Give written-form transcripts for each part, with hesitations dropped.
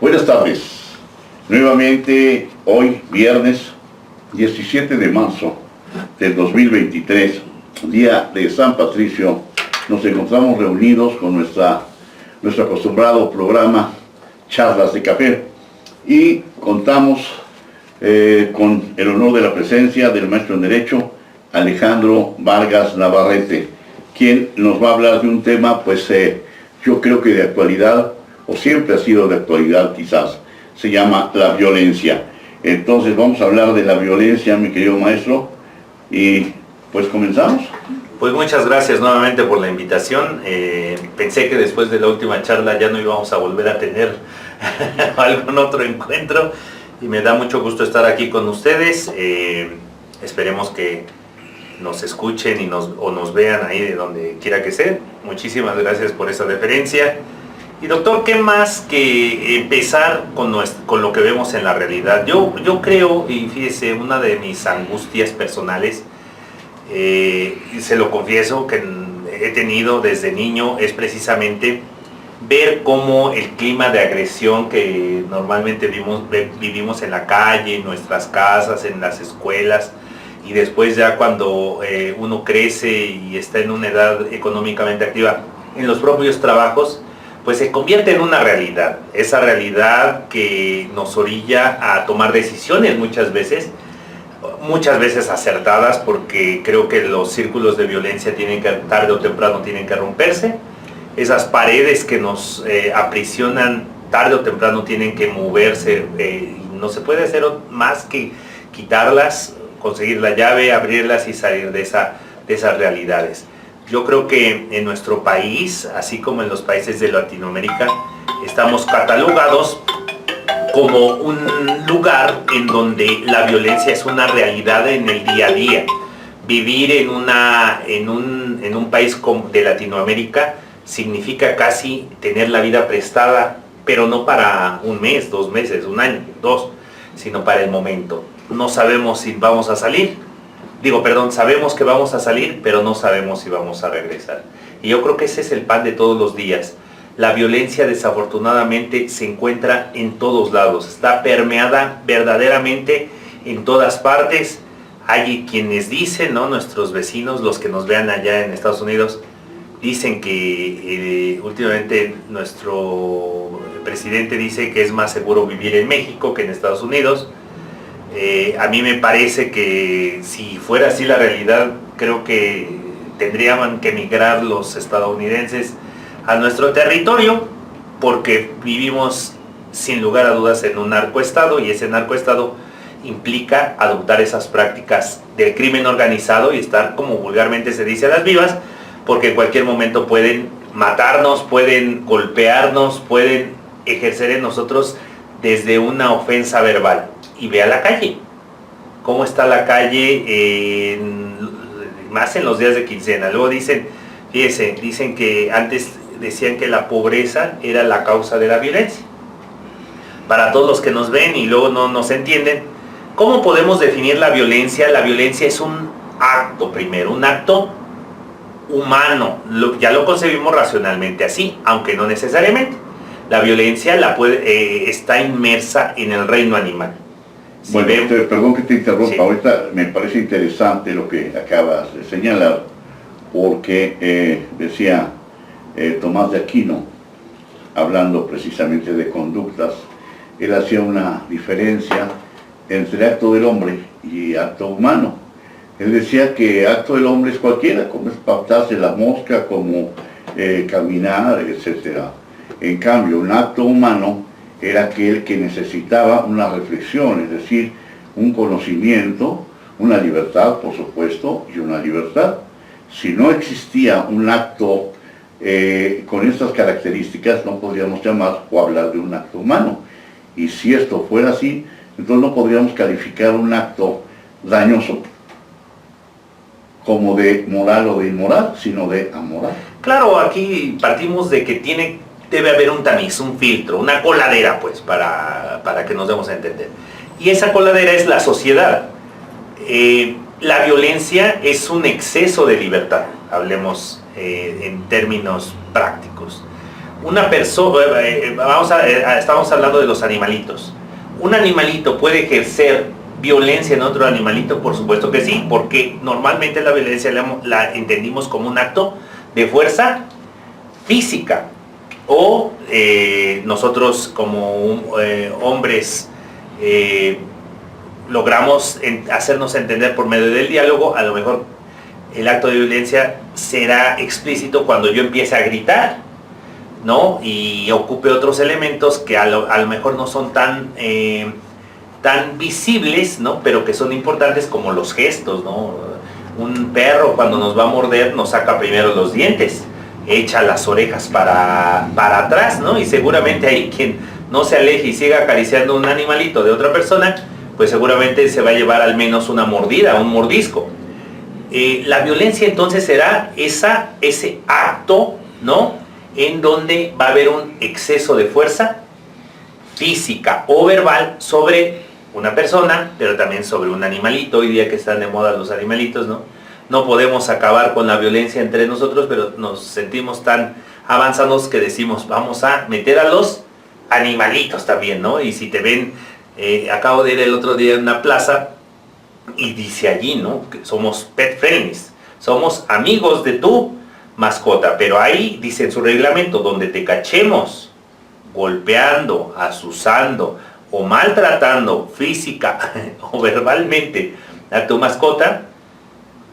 Buenas tardes. Nuevamente, hoy, viernes 17 de marzo del 2023, día de San Patricio, nos encontramos reunidos con nuestro acostumbrado programa Charlas de Café y contamos con el honor de la presencia del maestro en Derecho, Alejandro Vargas Navarrete, quien nos va a hablar de un tema, yo creo que de actualidad, o siempre ha sido de actualidad quizás, se llama la violencia. Entonces vamos a hablar de la violencia, mi querido maestro, y pues comenzamos. Pues muchas gracias nuevamente por la invitación. Pensé que después de la última charla ya no íbamos a volver a tener algún otro encuentro, y me da mucho gusto estar aquí con ustedes. Esperemos que nos escuchen y nos vean ahí de donde quiera que sea. Muchísimas gracias por esa deferencia. Y doctor, ¿qué más que empezar con lo que vemos en la realidad? Yo creo, y fíjese, una de mis angustias personales, se lo confieso, que he tenido desde niño, es precisamente ver cómo el clima de agresión que normalmente vivimos en la calle, en nuestras casas, en las escuelas, y después ya cuando uno crece y está en una edad económicamente activa, en los propios trabajos, pues se convierte en una realidad. Esa realidad que nos orilla a tomar decisiones muchas veces acertadas, porque creo que los círculos de violencia tarde o temprano tienen que romperse. Esas paredes que nos aprisionan tarde o temprano tienen que moverse, y no se puede hacer más que quitarlas, conseguir la llave, abrirlas y salir de esas realidades. Yo creo que en nuestro país, así como en los países de Latinoamérica, estamos catalogados como un lugar en donde la violencia es una realidad en el día a día. Vivir en un país de Latinoamérica significa casi tener la vida prestada, pero no para un mes, 2 meses, un año, 2, sino para el momento. No sabemos si vamos a salir. Sabemos que vamos a salir, pero no sabemos si vamos a regresar. Y yo creo que ese es el pan de todos los días. La violencia, desafortunadamente, se encuentra en todos lados. Está permeada verdaderamente en todas partes. Hay quienes dicen, ¿no?, nuestros vecinos, los que nos vean allá en Estados Unidos, dicen que últimamente nuestro presidente dice que es más seguro vivir en México que en Estados Unidos. A mí me parece que si fuera así la realidad, creo que tendrían que emigrar los estadounidenses a nuestro territorio, porque vivimos sin lugar a dudas en un narcoestado, y ese narcoestado implica adoptar esas prácticas del crimen organizado y estar, como vulgarmente se dice, a las vivas, porque en cualquier momento pueden matarnos, pueden golpearnos, pueden ejercer en nosotros desde una ofensa verbal. Y ve a la calle, cómo está la calle, más en los días de quincena. Luego dicen que antes decían que la pobreza era la causa de la violencia. Para todos los que nos ven y luego no nos entienden, ¿cómo podemos definir la violencia? La violencia es un acto, primero, un acto humano. Ya lo concebimos racionalmente así, aunque no necesariamente. La violencia está inmersa en el reino animal. Perdón que te interrumpa, sí. Ahorita me parece interesante lo que acabas de señalar, porque decía Tomás de Aquino, hablando precisamente de conductas, él hacía una diferencia entre acto del hombre y acto humano. Él decía que acto del hombre es cualquiera, como espantarse la mosca, como caminar, etc. En cambio, un acto humano era aquel que necesitaba una reflexión, es decir, un conocimiento, una libertad, por supuesto, y una libertad. Si no existía un acto con estas características, no podríamos llamar o hablar de un acto humano. Y si esto fuera así, entonces no podríamos calificar un acto dañoso como de moral o de inmoral, sino de amoral. Claro, aquí partimos de que debe haber un tamiz, un filtro, una coladera, pues, para que nos demos a entender. Y esa coladera es la sociedad. La violencia es un exceso de libertad, hablemos en términos prácticos. una persona, estamos hablando de los animalitos. ¿Un animalito puede ejercer violencia en otro animalito? Por supuesto que sí, porque normalmente la violencia la entendimos como un acto de fuerza física, o nosotros como hombres logramos hacernos entender por medio del diálogo. A lo mejor el acto de violencia será explícito cuando yo empiece a gritar, ¿no? Y ocupe otros elementos que a lo mejor no son tan visibles, ¿no? Pero que son importantes, como los gestos, ¿no? Un perro cuando nos va a morder nos saca primero los dientes, echa las orejas para atrás, ¿no? Y seguramente hay quien no se aleje y siga acariciando un animalito de otra persona, pues seguramente se va a llevar al menos una mordida, un mordisco. La violencia entonces será ese acto, ¿no? En donde va a haber un exceso de fuerza física o verbal sobre una persona, pero también sobre un animalito. Hoy día que están de moda los animalitos, ¿no? No podemos acabar con la violencia entre nosotros, pero nos sentimos tan avanzados que decimos, vamos a meter a los animalitos también, ¿no? Y si te ven, acabo de ir el otro día en una plaza y dice allí, ¿no? Que somos pet friendlies, somos amigos de tu mascota, pero ahí dice en su reglamento, donde te cachemos golpeando, asusando o maltratando física o verbalmente a tu mascota,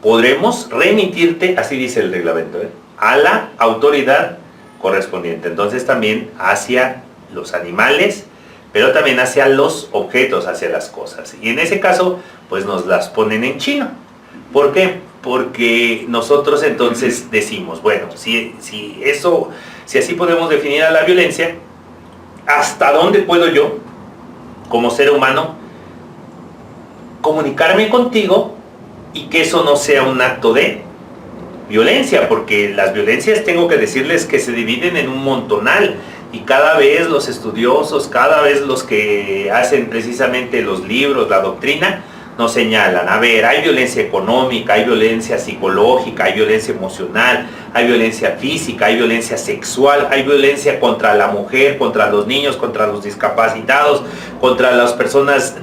podremos remitirte, así dice el reglamento, a la autoridad correspondiente. Entonces también hacia los animales, pero también hacia los objetos, hacia las cosas. Y en ese caso, pues nos las ponen en chino. ¿Por qué? Porque nosotros entonces decimos, bueno, si así podemos definir a la violencia, ¿hasta dónde puedo yo, como ser humano, comunicarme contigo y que eso no sea un acto de violencia? Porque las violencias, tengo que decirles que se dividen en un montonal, y cada vez los estudiosos, cada vez los que hacen precisamente los libros, la doctrina, nos señalan, a ver, hay violencia económica, hay violencia psicológica, hay violencia emocional, hay violencia física, hay violencia sexual, hay violencia contra la mujer, contra los niños, contra los discapacitados, contra las personas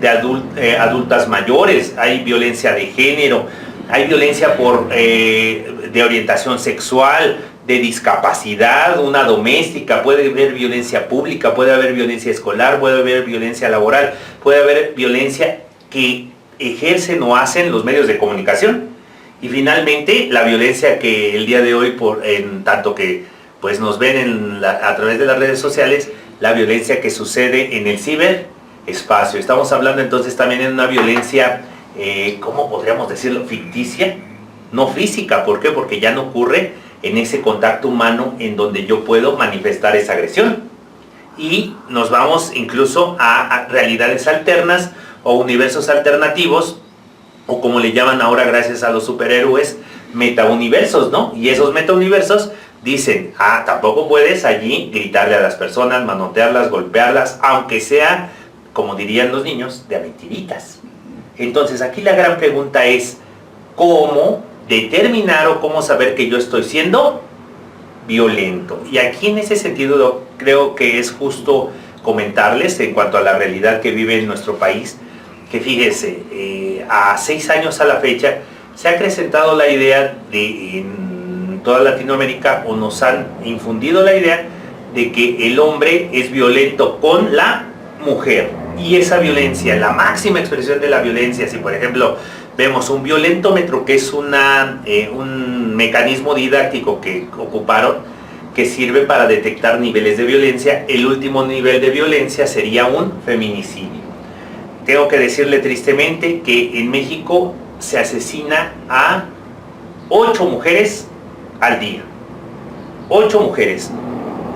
adultas mayores, hay violencia de género, hay violencia de orientación sexual, de discapacidad, una doméstica, puede haber violencia pública, puede haber violencia escolar, puede haber violencia laboral, puede haber violencia que ejercen o hacen los medios de comunicación. Y finalmente la violencia que el día de hoy, en tanto que pues nos ven a través de las redes sociales, la violencia que sucede en el ciberespacio. Estamos hablando entonces también de una violencia, ¿cómo podríamos decirlo? Ficticia, no física. ¿Por qué? Porque ya no ocurre en ese contacto humano en donde yo puedo manifestar esa agresión. Y nos vamos incluso a realidades alternas o universos alternativos, o como le llaman ahora gracias a los superhéroes, metauniversos, ¿no? Y esos metauniversos dicen, tampoco puedes allí gritarle a las personas, manotearlas, golpearlas, aunque sea, como dirían los niños, de a mentiritas. Entonces aquí la gran pregunta es, ¿cómo determinar o cómo saber que yo estoy siendo violento? Y aquí en ese sentido creo que es justo comentarles en cuanto a la realidad que vive en nuestro país, que fíjese, a 6 años a la fecha se ha acrecentado la idea en toda Latinoamérica, o nos han infundido la idea de que el hombre es violento con la mujer. Y esa violencia, la máxima expresión de la violencia, si por ejemplo vemos un violentómetro, que es un mecanismo didáctico que ocuparon, que sirve para detectar niveles de violencia, el último nivel de violencia sería un feminicidio. Tengo que decirle tristemente que en México se asesina a 8 mujeres al día. 8 mujeres,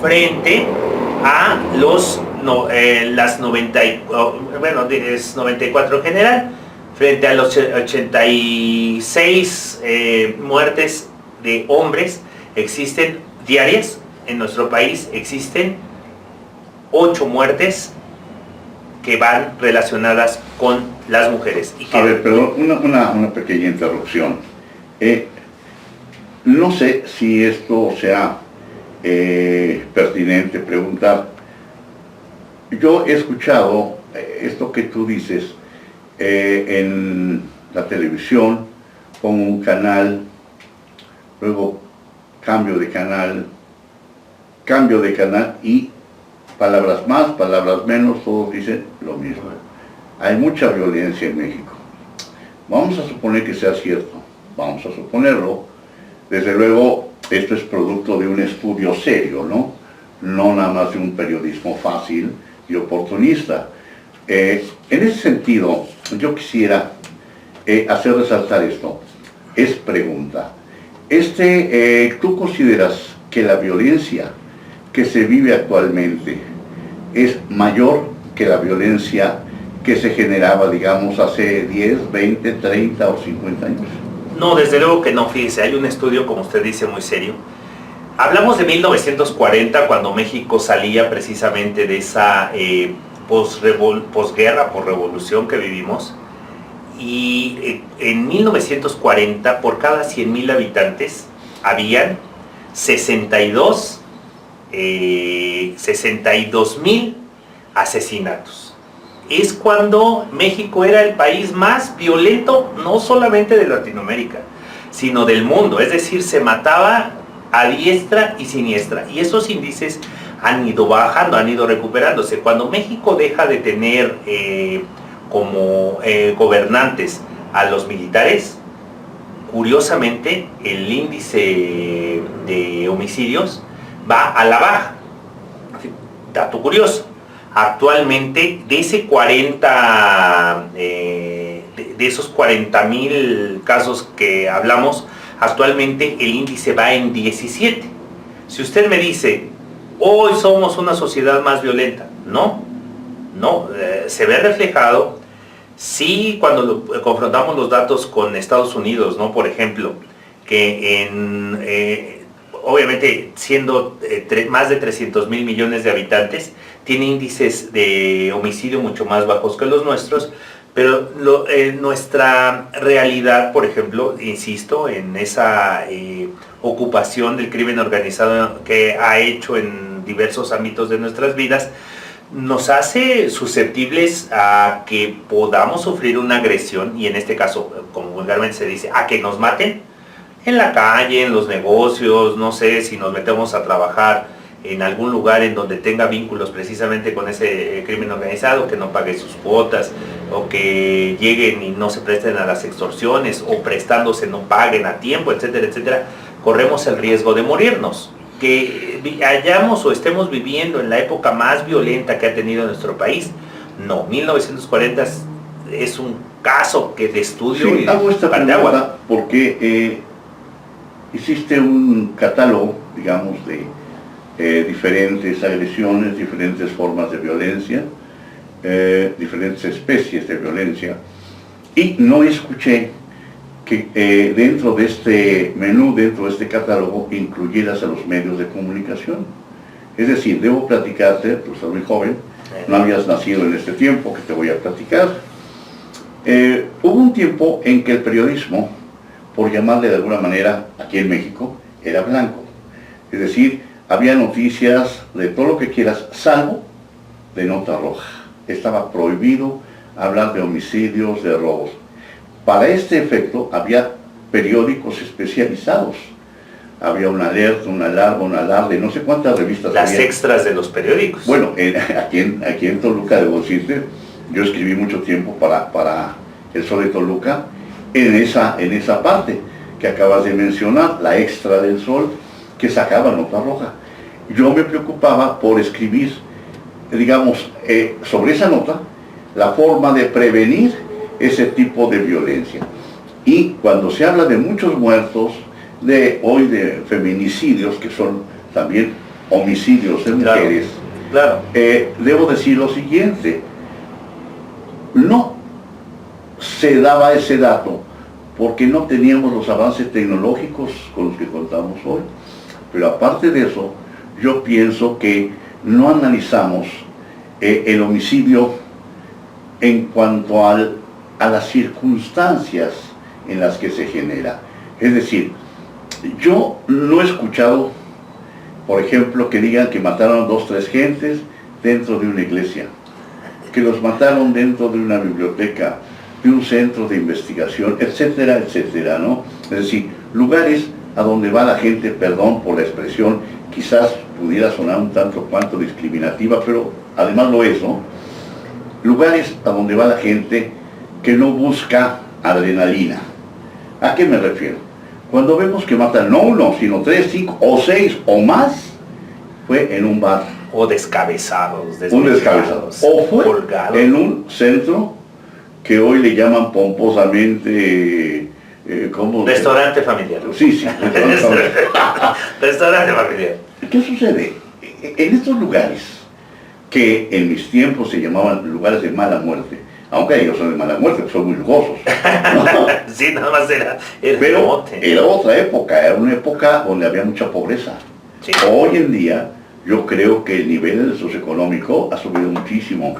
frente a las 94 en general, frente a los 86 muertes de hombres existen diarias en nuestro país. Existen 8 muertes que van relacionadas con las mujeres. A ver, perdón, una pequeña interrupción. No sé si esto sea pertinente preguntar. Yo he escuchado esto que tú dices en la televisión, pongo un canal, luego cambio de canal y palabras más, palabras menos, todos dicen lo mismo. Hay mucha violencia en México. Vamos a suponer que sea cierto, vamos a suponerlo. Desde luego, esto es producto de un estudio serio, ¿no? No nada más de un periodismo fácil y oportunista. En ese sentido, yo quisiera hacer resaltar esto. Es pregunta. ¿Tú consideras que la violencia que se vive actualmente es mayor que la violencia que se generaba, digamos, hace 10, 20, 30 o 50 años? No, desde luego que no, fíjese, hay un estudio, como usted dice, muy serio. Hablamos de 1940, cuando México salía precisamente de esa posguerra, por revolución que vivimos, y en 1940, por cada 100,000 habitantes, habían 62,000 asesinatos. Es cuando México era el país más violento, no solamente de Latinoamérica, sino del mundo. Es decir, se mataba a diestra y siniestra. Y esos índices han ido bajando, han ido recuperándose. Cuando México deja de tener como gobernantes a los militares, curiosamente el índice de homicidios va a la baja. Dato curioso. Actualmente, de esos 40,000 casos que hablamos, actualmente el índice va en 17. Si usted me dice, hoy somos una sociedad más violenta, no, se ve reflejado, sí, cuando confrontamos los datos con Estados Unidos, ¿no? Por ejemplo, que obviamente siendo más de 300,000 millones de habitantes, tiene índices de homicidio mucho más bajos que los nuestros, pero nuestra realidad, por ejemplo, insisto, en esa ocupación del crimen organizado que ha hecho en diversos ámbitos de nuestras vidas, nos hace susceptibles a que podamos sufrir una agresión, y en este caso, como vulgarmente se dice, a que nos maten en la calle, en los negocios, no sé, si nos metemos a trabajar en algún lugar en donde tenga vínculos precisamente con ese crimen organizado, que no pague sus cuotas, o que lleguen y no se presten a las extorsiones, o prestándose no paguen a tiempo, etcétera, etcétera, corremos el riesgo de morirnos. Que hayamos o estemos viviendo en la época más violenta que ha tenido nuestro país, no, 1940 es un caso que de estudio. Sí, hago esta pregunta porque hiciste un catálogo, digamos, de diferentes agresiones, diferentes formas de violencia, diferentes especies de violencia, y no escuché que dentro de este menú, dentro de este catálogo, incluyeras a los medios de comunicación. Es decir, debo platicarte, tú estás muy joven, no habías nacido en este tiempo que te voy a platicar. Hubo un tiempo en que el periodismo, por llamarle de alguna manera, aquí en México, era blanco. Es decir, había noticias de todo lo que quieras, salvo de nota roja. Estaba prohibido hablar de homicidios, de robos. Para este efecto había periódicos especializados. Había una alerta, una alarma, una alarde, no sé cuántas revistas Las había. Extras de los periódicos. Bueno, aquí en Toluca, debo decirte, yo escribí mucho tiempo para El Sol de Toluca, en esa parte que acabas de mencionar, la Extra del Sol, que sacaba nota roja. Yo me preocupaba por escribir, digamos, sobre esa nota, la forma de prevenir ese tipo de violencia. Y cuando se habla de muchos muertos, hoy de feminicidios, que son también homicidios de mujeres, claro. Debo decir lo siguiente: no se daba ese dato porque no teníamos los avances tecnológicos con los que contamos hoy. Pero aparte de eso, yo pienso que no analizamos el homicidio en cuanto a las circunstancias en las que se genera. Es decir, yo no he escuchado por ejemplo, que digan que mataron 2 o 3 gentes dentro de una iglesia, que los mataron dentro de una biblioteca, de un centro de investigación, etcétera, etcétera, ¿no? Es decir, lugares a donde va la gente, perdón por la expresión, quizás pudiera sonar un tanto cuanto discriminativa, pero además lo es, ¿no? Lugares a donde va la gente que no busca adrenalina. ¿A qué me refiero? Cuando vemos que matan no 1, sino 3, 5 o 6 o más, fue en un bar. O descabezados, Un descabezado. O fue colgados en un centro que hoy le llaman pomposamente, ¿cómo? Restaurante familiar. Sí, sí. Restaurante familiar. ¿Qué sucede? En estos lugares, que en mis tiempos se llamaban lugares de mala muerte, aunque ellos son de mala muerte, son muy lujosos. Sí, nada más era Pero mote. era otra época, era una época donde había mucha pobreza. Sí. Hoy en día, yo creo que el nivel socioeconómico ha subido muchísimo.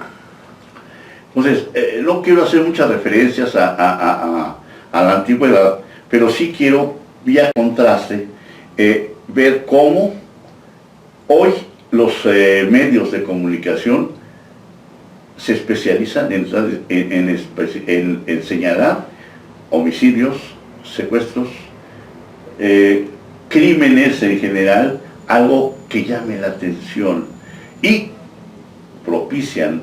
Entonces, no quiero hacer muchas referencias a la antigüedad, pero sí quiero, vía contraste, ver cómo hoy los medios de comunicación se especializan en señalar homicidios, secuestros, crímenes en general, algo que llame la atención y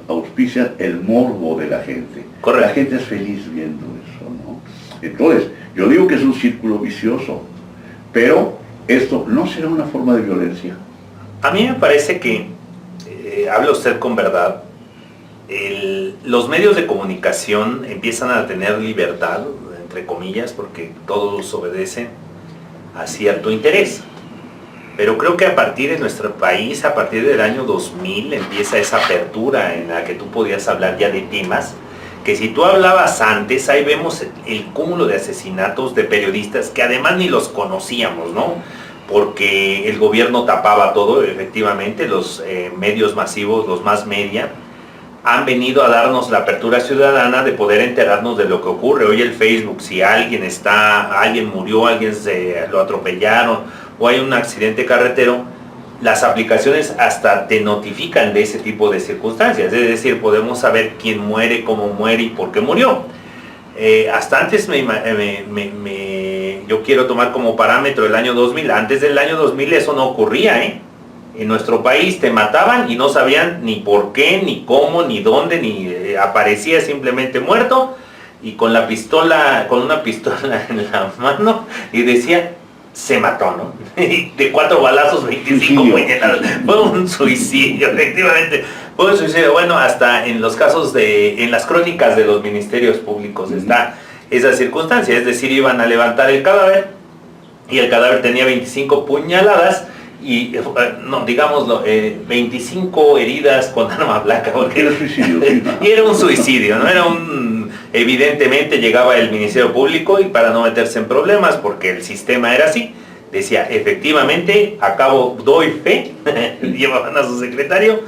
auspician el morbo de la gente. Correcto. La gente es feliz viendo eso, ¿no? Entonces, yo digo que es un círculo vicioso, pero esto no será una forma de violencia. A mí me parece que, habla usted con verdad, los medios de comunicación empiezan a tener libertad, entre comillas, porque todos obedecen a cierto interés. Pero creo que a partir de nuestro país, a partir del año 2000, empieza esa apertura en la que tú podías hablar ya de temas que si tú hablabas antes, ahí vemos el cúmulo de asesinatos de periodistas que además ni los conocíamos, ¿no? Porque el gobierno tapaba todo, efectivamente, los medios masivos, los mass media, han venido a darnos la apertura ciudadana de poder enterarnos de lo que ocurre. Hoy el Facebook, si alguien murió, alguien lo atropellaron, o hay un accidente carretero, las aplicaciones hasta te notifican de ese tipo de circunstancias. Es decir, podemos saber quién muere, cómo muere y por qué murió. Hasta antes yo quiero tomar como parámetro el año 2000. Antes del año 2000 eso no ocurría, ¿eh? En nuestro país te mataban y no sabían ni por qué, ni cómo, ni dónde, ni aparecía simplemente muerto y con una pistola en la mano y decía, se mató, ¿no? De 4 balazos, 25 puñaladas. Fue un suicidio, efectivamente. Fue un suicidio. Bueno, hasta en los casos en las crónicas de los ministerios públicos está esa circunstancia. Es decir, iban a levantar el cadáver y el cadáver tenía 25 puñaladas y, no, digámoslo, 25 heridas con arma blanca. Porque era suicidio. Y era un suicidio, ¿no? Evidentemente llegaba el Ministerio Público y para no meterse en problemas, porque el sistema era así, decía, efectivamente, doy fe, llevaban a su secretario,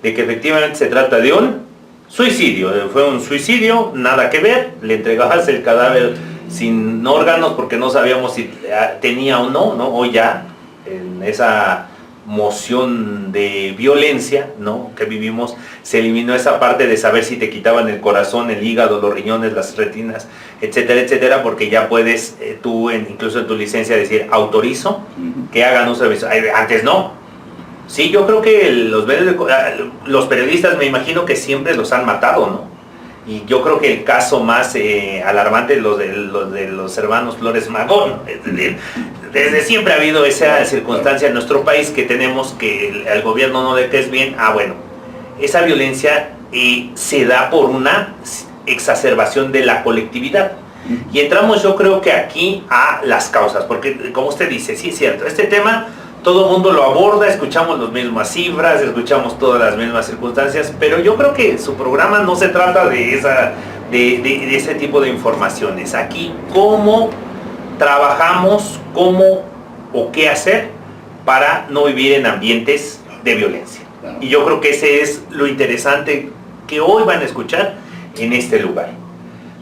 de que efectivamente se trata de un suicidio. Fue un suicidio, nada que ver, le entregabas el cadáver sin órganos porque no sabíamos si tenía o no, ¿no? O ya, en esa moción de violencia, ¿no?, que vivimos, se eliminó esa parte de saber si te quitaban el corazón, el hígado, los riñones, las retinas, etcétera, etcétera, porque ya puedes tú, incluso en tu licencia, decir, autorizo que hagan un servicio. Antes no. Sí, yo creo que los periodistas, me imagino que siempre los han matado, ¿no? Y yo creo que el caso más alarmante es los de los hermanos Flores Magón. Es decir, desde siempre ha habido esa circunstancia en nuestro país que tenemos que al gobierno no le caes bien. Bueno, esa violencia se da por una exacerbación de la colectividad. Y entramos, yo creo que aquí a las causas, porque como usted dice, sí es cierto, este tema todo el mundo lo aborda, escuchamos las mismas cifras, escuchamos todas las mismas circunstancias, pero yo creo que su programa no se trata de ese tipo de informaciones. Aquí, cómo trabajamos, cómo o qué hacer para no vivir en ambientes de violencia. Y yo creo que ese es lo interesante que hoy van a escuchar en este lugar.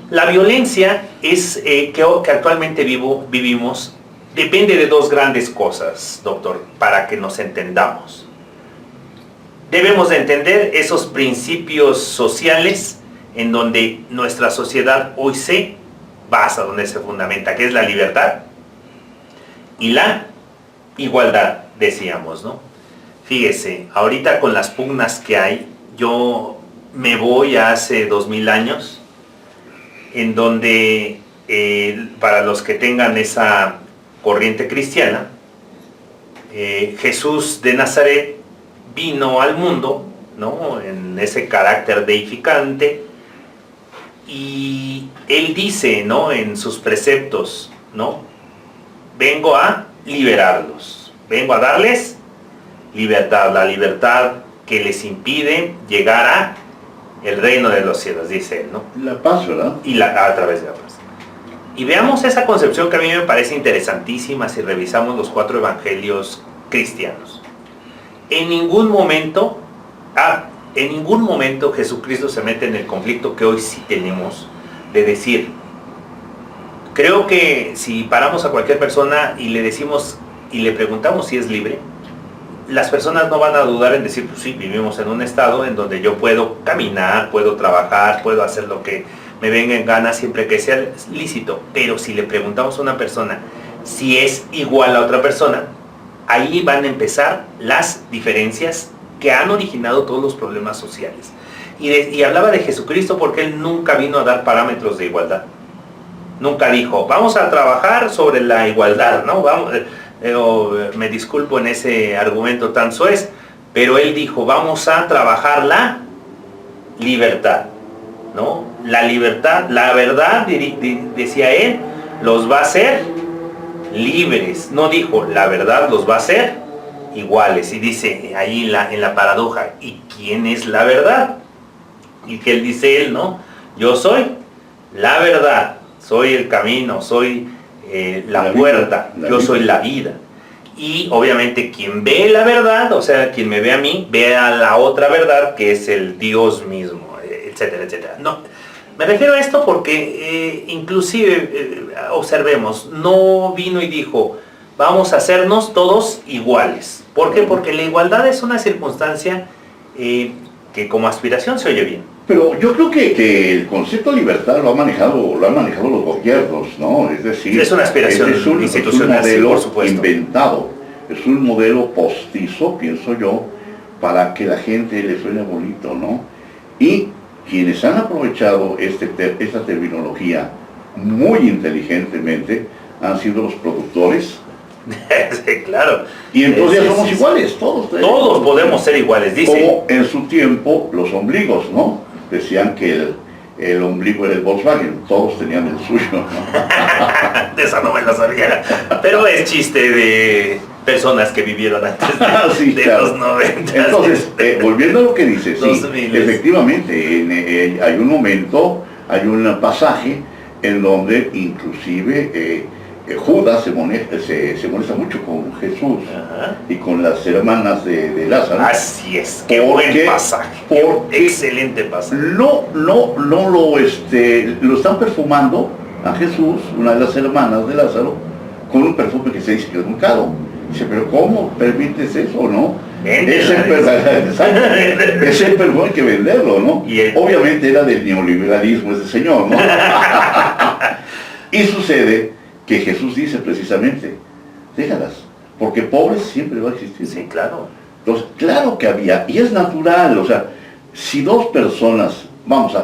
La violencia es que actualmente vivimos depende de dos grandes cosas, doctor, para que nos entendamos. Debemos de entender esos principios sociales en donde nuestra sociedad hoy se basa, donde se fundamenta, que es la libertad y la igualdad, decíamos, ¿no? Fíjese, ahorita con las pugnas que hay, yo me voy a hace 2000 años, en donde, para los que tengan esa corriente cristiana, Jesús de Nazaret vino al mundo, ¿no?, en ese carácter deificante, y él dice, ¿no?, en sus preceptos, ¿no?, vengo a liberarlos, vengo a darles libertad, la libertad que les impide llegar a el reino de los cielos, dice él, ¿no? La paz, ¿verdad? Y a través de la paz. Y veamos esa concepción que a mí me parece interesantísima si revisamos los 4 evangelios cristianos. En ningún momento Jesucristo se mete en el conflicto que hoy sí tenemos de decir, creo que si paramos a cualquier persona y le decimos y le preguntamos si es libre, las personas no van a dudar en decir, pues sí, vivimos en un estado en donde yo puedo caminar, puedo trabajar, puedo hacer lo que me venga en gana siempre que sea lícito. Pero si le preguntamos a una persona si es igual a otra persona, ahí van a empezar las diferencias que han originado todos los problemas sociales. Y hablaba de Jesucristo porque él nunca vino a dar parámetros de igualdad. Nunca dijo, vamos a trabajar sobre la igualdad, ¿no? Me disculpo en ese argumento tan soez, pero él dijo, vamos a trabajar la libertad, ¿no? La libertad, la verdad, decía él, los va a hacer libres. No dijo, la verdad los va a hacer iguales. Y dice ahí en la paradoja, ¿y quién es la verdad? Y que él dice, ¿no? Yo soy la verdad, soy el camino, soy la puerta, yo soy la vida. Y obviamente quien ve la verdad, o sea, quien me ve a mí, ve a la otra verdad, que es el Dios mismo, etcétera, etcétera. No, me refiero a esto porque inclusive, observemos, no vino y dijo, vamos a hacernos todos iguales. ¿Por qué? Porque la igualdad es una circunstancia que como aspiración se oye bien. Pero yo creo que el concepto de libertad lo han manejado los gobiernos, ¿no? Es decir, es una aspiración institucional, es un modelo, sí, por supuesto, inventado, es un modelo postizo, pienso yo, para que la gente le suene bonito, ¿no? Y quienes han aprovechado esta terminología muy inteligentemente han sido los productores. Sí, claro. Y entonces ya somos iguales, todos. Todos podemos ser iguales, dice. Como en su tiempo los ombligos, ¿no? Decían que el ombligo era el Volkswagen, todos tenían el suyo, ¿no? De esa no me la sabía. Pero es chiste de personas que vivieron antes sí, de claro. los 90. Entonces, volviendo a lo que dice, sí, efectivamente, hay un momento, hay un pasaje en donde inclusive Judas se molesta mucho con Jesús. Ajá. Y con las hermanas de Lázaro. Así es, qué buen pasaje, excelente pasaje. Lo están perfumando a Jesús, una de las hermanas de Lázaro, con un perfume que se dice que es muy caro. Dice, pero ¿cómo permites eso, no? Ese perfume hay que venderlo, ¿no? Obviamente era del neoliberalismo ese señor, ¿no? Y sucede que Jesús dice precisamente, déjalas, porque pobres siempre va a existir. Sí, claro. Entonces, claro que había, y es natural, o sea, si dos personas,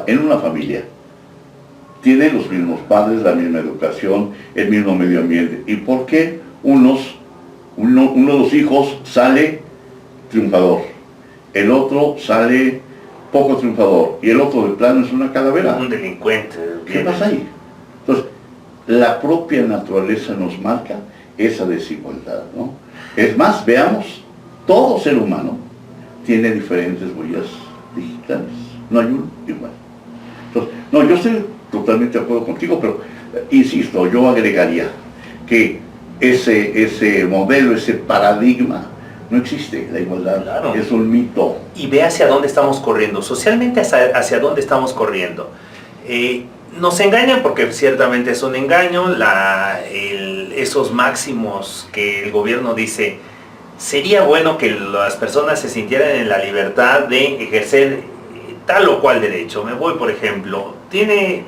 en una familia, tienen los mismos padres, la misma educación, el mismo medio ambiente, ¿y por qué uno de los hijos sale triunfador, el otro sale poco triunfador, y el otro de plano es una calavera? Un delincuente. ¿Qué pasa ahí? Entonces, la propia naturaleza nos marca esa desigualdad, ¿no? Es más, veamos, todo ser humano tiene diferentes huellas digitales, no hay uno igual. Entonces, no, yo estoy totalmente de acuerdo contigo, pero insisto, yo agregaría que ese modelo, ese paradigma, no existe, la igualdad, claro, es un mito. Y ve hacia dónde estamos corriendo, socialmente hacia dónde estamos corriendo. Nos engañan porque ciertamente es un engaño, esos máximos que el gobierno dice, sería bueno que las personas se sintieran en la libertad de ejercer tal o cual derecho. Me voy, por ejemplo,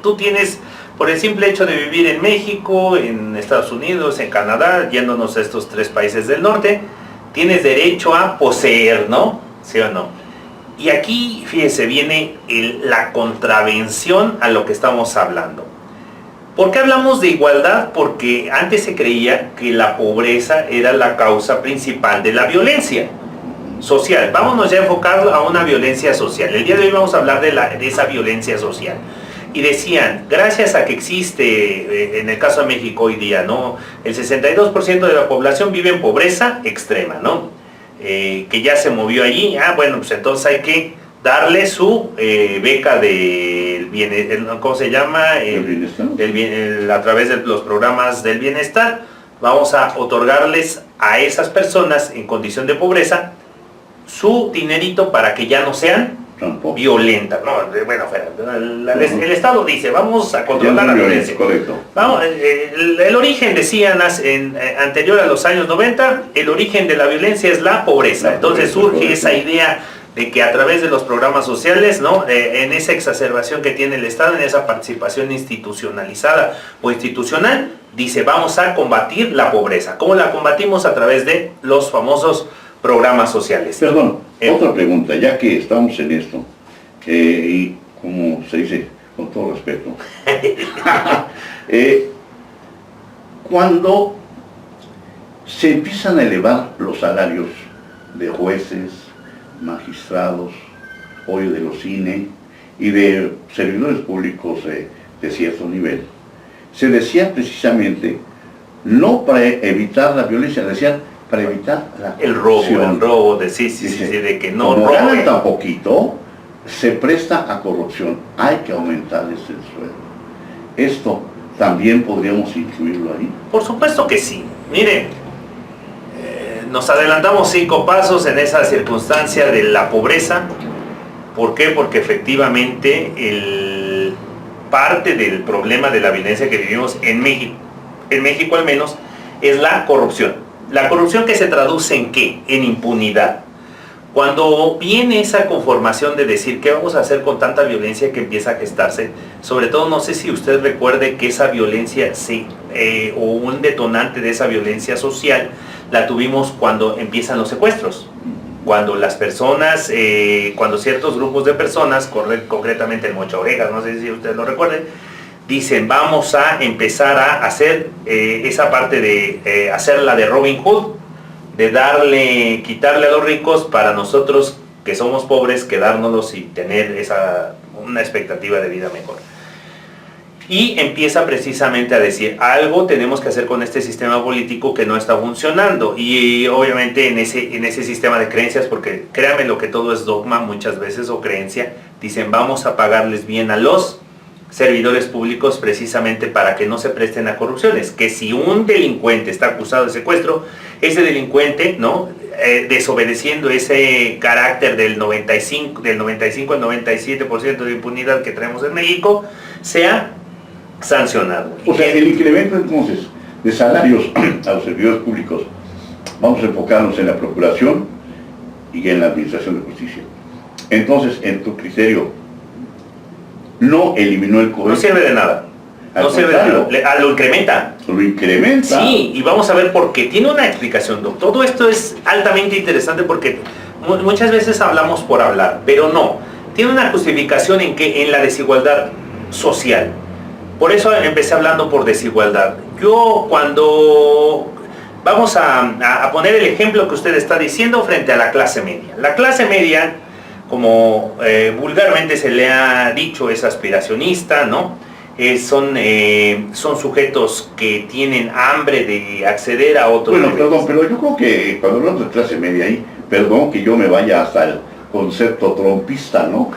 tú tienes, por el simple hecho de vivir en México, en Estados Unidos, en Canadá, yéndonos a estos 3 países del norte, tienes derecho a poseer, ¿no? ¿Sí o no? Y aquí, fíjese, viene la contravención a lo que estamos hablando. ¿Por qué hablamos de igualdad? Porque antes se creía que la pobreza era la causa principal de la violencia social. Vámonos ya a enfocar a una violencia social. El día de hoy vamos a hablar de esa violencia social. Y decían, gracias a que existe, en el caso de México hoy día, ¿no?, el 62% de la población vive en pobreza extrema, ¿no? Que ya se movió allí. Bueno, pues entonces hay que darle su beca del bienestar, ¿cómo se llama? A través de los programas del bienestar. Vamos a otorgarles a esas personas en condición de pobreza su dinerito para que ya no sean violentas. No, bueno, el Estado dice, vamos a controlar la violencia. Correcto. Vamos, el origen, decían anterior a los años 90, el origen de la violencia es la pobreza. Entonces surge esa idea de que a través de los programas sociales, ¿no?, en esa exacerbación que tiene el Estado, en esa participación institucionalizada o institucional, dice, vamos a combatir la pobreza. ¿Cómo la combatimos? A través de los famosos programas sociales. Perdón, otra pregunta, ya que estamos en esto, y como se dice, con todo respeto, cuando se empiezan a elevar los salarios de jueces, magistrados, hoy de los cine y de servidores públicos de cierto nivel, se decía precisamente, no para evitar la violencia, decían para evitar el robo, de de que no como roben. ganan tan poquito, se presta a corrupción, hay que aumentarles el sueldo. Esto también podríamos incluirlo ahí. Por supuesto que sí. Miren, nos adelantamos 5 pasos en esa circunstancia de la pobreza. ¿Por qué? Porque efectivamente parte del problema de la violencia que vivimos en México al menos, es la corrupción. La corrupción, que se traduce ¿en qué? En impunidad. Cuando viene esa conformación de decir qué vamos a hacer con tanta violencia que empieza a gestarse, sobre todo no sé si usted recuerde que esa violencia o un detonante de esa violencia social la tuvimos cuando empiezan los secuestros. Cuando las personas, cuando ciertos grupos de personas, concretamente el Mocha Orejas, no sé si usted lo recuerde, dicen, vamos a empezar a hacer esa parte de hacerla de Robin Hood, de quitarle a los ricos para nosotros que somos pobres quedárnoslos y tener una expectativa de vida mejor. Y empieza precisamente a decir, algo tenemos que hacer con este sistema político que no está funcionando. Y obviamente en ese sistema de creencias, porque créanme lo que todo es dogma muchas veces o creencia, dicen, vamos a pagarles bien a los servidores públicos precisamente para que no se presten a corrupciones. Que si un delincuente está acusado de secuestro, ese delincuente, ¿no?, desobedeciendo ese carácter del 95 al 97% de impunidad que tenemos en México, sea sancionado. O sea, el incremento entonces de salarios a los servidores públicos, vamos a enfocarnos en la procuración y en la administración de justicia. Entonces, en tu criterio, no eliminó el COVID. No sirve de nada. No sirve de nada. Lo incrementa. Lo incrementa. Sí, y vamos a ver por qué. Tiene una explicación, Doc. Todo esto es altamente interesante porque muchas veces hablamos por hablar, pero no. Tiene una justificación en la desigualdad social. Por eso empecé hablando por desigualdad. Yo cuando vamos a poner el ejemplo que usted está diciendo frente a la clase media. La clase media, como vulgarmente se le ha dicho, es aspiracionista, ¿no? Son sujetos que tienen hambre de acceder a otros niveles. Bueno, perdón, pero yo creo que cuando hablamos de clase media ahí, perdón que yo me vaya hasta el concepto trumpista, ¿no?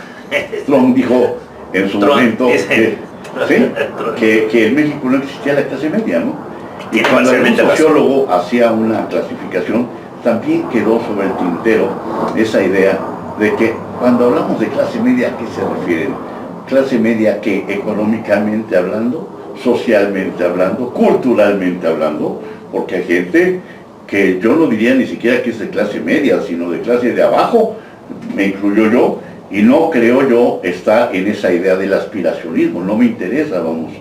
Trump dijo en su momento que en México no existía la clase media, ¿no? Y cuando un sociólogo hacía una clasificación, también quedó sobre el tintero esa idea de que cuando hablamos de clase media, ¿a qué se refieren? Clase media que económicamente hablando socialmente hablando, culturalmente hablando, porque hay gente que yo no diría ni siquiera que es de clase media, sino de clase de abajo, me incluyo yo, y no creo yo estar en esa idea del aspiracionismo, no me interesa, vamos.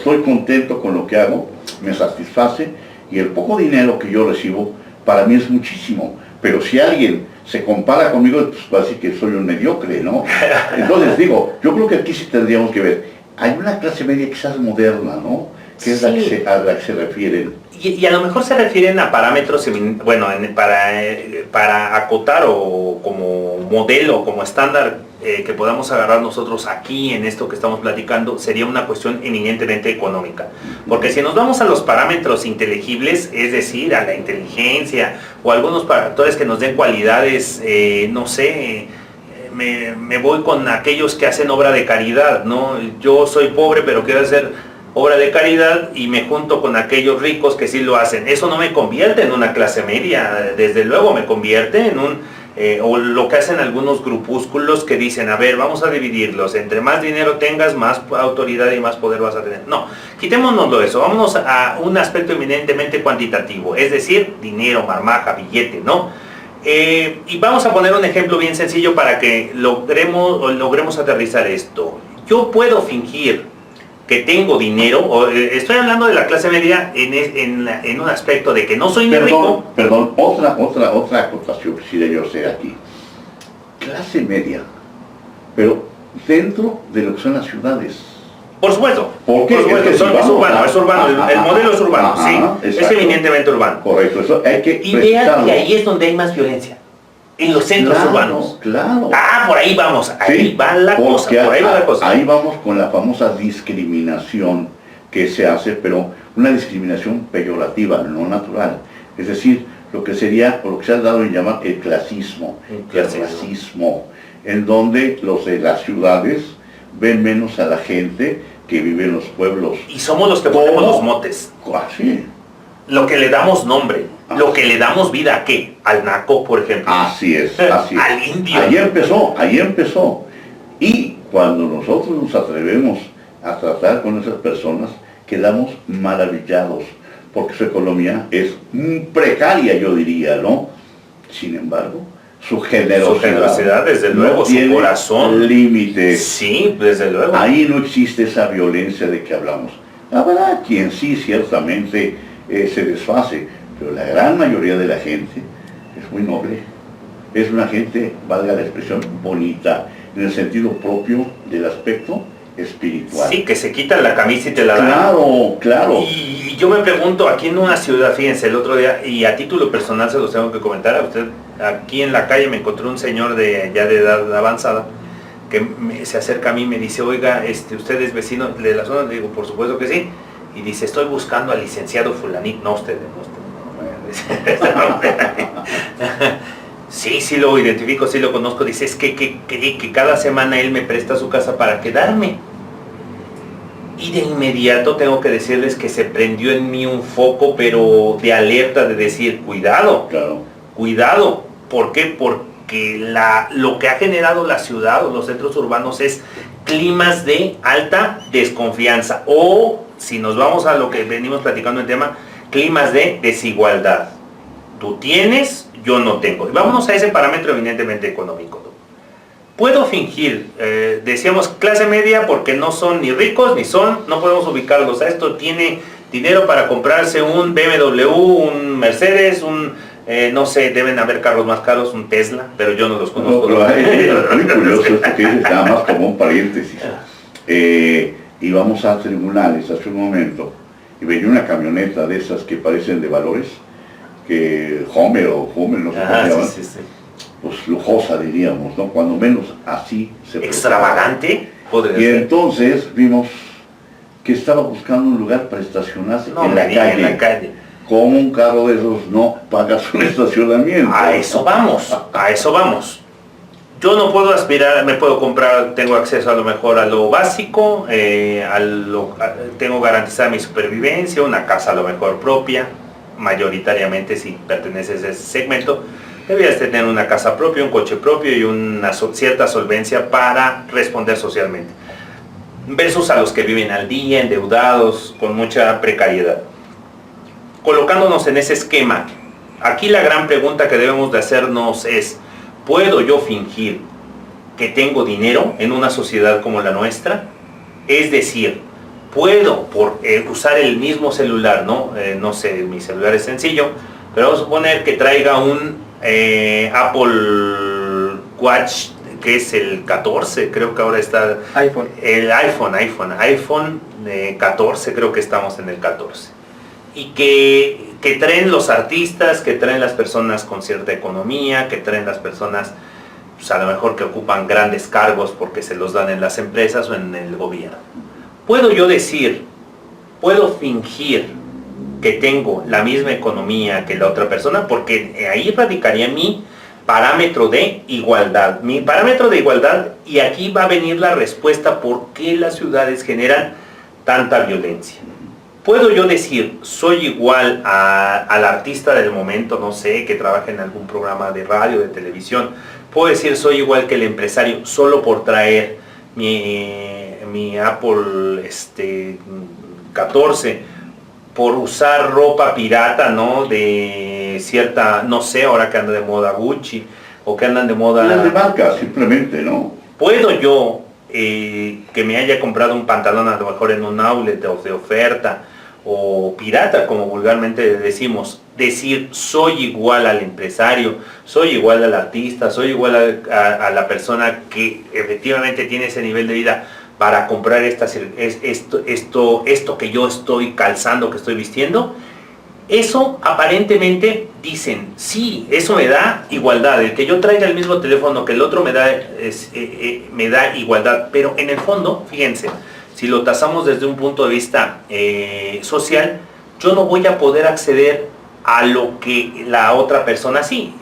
Soy contento con lo que hago, me satisface, y el poco dinero que yo recibo, para mí es muchísimo, pero si alguien se compara conmigo, pues va a decir que soy un mediocre, ¿no? Entonces digo, yo creo que aquí sí tendríamos que ver, hay una clase media quizás moderna, ¿no? Que es Sí. a la que se refieren. Y a lo mejor se refieren a parámetros, bueno, para acotar o como modelo, como estándar que podamos agarrar nosotros aquí en esto que estamos platicando, sería una cuestión eminentemente económica. Porque si nos vamos a los parámetros inteligibles, es decir, a la inteligencia o algunos factores que nos den cualidades, no sé, me voy con aquellos que hacen obra de caridad, ¿no? Yo soy pobre pero quiero hacer obra de caridad y me junto con aquellos ricos que sí lo hacen. Eso no me convierte en una clase media, desde luego me convierte en o lo que hacen algunos grupúsculos que dicen, a ver, vamos a dividirlos, entre más dinero tengas, más autoridad y más poder vas a tener. No, quitémonos de eso, vámonos a un aspecto eminentemente cuantitativo, es decir, dinero, marmaja, billete, ¿no? Y vamos a poner un ejemplo bien sencillo para que logremos aterrizar esto. Yo puedo fingir que tengo dinero, estoy hablando de la clase media en un aspecto de que no soy ni rico. Perdón, otra acotación quisiera yo hacer aquí. Clase media, pero dentro de lo que son las ciudades. Por supuesto, ¿Por qué? Por supuesto, Es urbano, el modelo es urbano, sí, exacto. es eminentemente urbano. Correcto, eso hay que Y vean prestarlo. que ahí es donde hay más violencia, en los centros urbanos. Claro. Ah, por ahí vamos, ahí va la cosa, por ahí va la cosa. Ahí vamos con la famosa discriminación que se hace, pero una discriminación peyorativa, no natural. Es decir, lo que sería, o lo que se ha dado en llamar el clasismo, el racismo, en donde los de las ciudades ven menos a la gente que vive en los pueblos. Y somos los que ponemos los motes. Así. Lo que le damos nombre, lo que le damos vida a qué, al naco, por ejemplo. Así es, así es. Al indio. Ahí empezó. Y cuando nosotros nos atrevemos a tratar con esas personas, quedamos maravillados, porque su economía es precaria, yo diría, ¿no? Sin embargo, su generosidad desde luego, no su tiene corazón. límites. Sí, desde luego. Ahí no existe esa violencia de que hablamos. Habrá quien sí, ciertamente, se desfase, pero la gran mayoría de la gente es muy noble. Es una gente, valga la expresión, bonita, en el sentido propio del aspecto espiritual. Sí, que se quitan la camisa y te la dan. Claro, claro. Y yo me pregunto, aquí en una ciudad, fíjense, el otro día, y a título personal se los tengo que comentar a usted, aquí en la calle me encontré un señor ya de edad avanzada, que se acerca a mí y me dice, oiga, ¿usted es vecino de la zona? Le digo, por supuesto que sí. Y dice, estoy buscando al licenciado fulanito. No, usted. Sí, sí lo identifico, sí lo conozco. Dice, es que cada semana él me presta su casa para quedarme. Y de inmediato tengo que decirles que se prendió en mí un foco, pero de alerta, de decir, cuidado, Claro. cuidado. ¿Por qué? Porque lo que ha generado la ciudad o los centros urbanos es climas de alta desconfianza. O, si nos vamos a lo que venimos platicando en tema, climas de desigualdad. Tú tienes, yo no tengo. Y vámonos a ese parámetro eminentemente económico. Puedo fingir, decíamos clase media porque no son ni ricos ni no podemos ubicarlos. A esto tiene dinero para comprarse un BMW, un Mercedes, no sé, deben haber carros más caros, un Tesla, pero yo no los conozco. Es muy curioso esto que dices, nada más como un paréntesis. Y vamos a tribunales hace un momento, y venía una camioneta de esas que parecen de valores, que Homer, no sé cómo se llaman, sí. pues lujosa diríamos, ¿no? Cuando menos así se Extravagante, podría Y ser. entonces vimos que estaba buscando un lugar para estacionarse No, en la calle. Como un carro de esos no paga su estacionamiento. A eso vamos, a eso vamos. Yo no puedo aspirar, me puedo comprar, tengo acceso a lo mejor a lo básico, tengo garantizada mi supervivencia, una casa a lo mejor propia, mayoritariamente si perteneces a ese segmento, debías tener una casa propia, un coche propio y una cierta solvencia para responder socialmente. versus a los que viven al día, endeudados, con mucha precariedad. Colocándonos en ese esquema, aquí la gran pregunta que debemos de hacernos es, ¿puedo yo fingir que tengo dinero en una sociedad como la nuestra? Es decir, puedo por usar el mismo celular, ¿no? No sé, mi celular es sencillo, pero vamos a suponer que traiga un Apple Watch, que es el 14, creo que ahora está... El iPhone 14, creo que estamos en el 14. Y que traen los artistas, que traen las personas con cierta economía, que traen las personas, pues a lo mejor que ocupan grandes cargos porque se los dan en las empresas o en el gobierno. Puedo yo decir, puedo fingir que tengo la misma economía que la otra persona, porque ahí radicaría mi parámetro de igualdad. Mi parámetro de igualdad, y aquí va a venir la respuesta por qué las ciudades generan tanta violencia. Puedo yo decir, soy igual al artista del momento, no sé, que trabaja en algún programa de radio, de televisión. Puedo decir, soy igual que el empresario, solo por traer mi Apple 14, por usar ropa pirata, ¿no? De cierta, no sé, ahora que anda de moda Gucci, o que andan de moda... Las de marca, simplemente, ¿no? ¿Puedo yo, que me haya comprado un pantalón a lo mejor en un outlet de oferta, o pirata, como vulgarmente decimos, decir soy igual al empresario, soy igual al artista, soy igual a la persona que efectivamente tiene ese nivel de vida para comprar esto que yo estoy calzando, que estoy vistiendo? Eso aparentemente dicen, sí, eso me da igualdad, el que yo traiga el mismo teléfono que el otro me da igualdad, pero en el fondo, fíjense, si lo tasamos desde un punto de vista social, yo no voy a poder acceder a lo que la otra persona sí.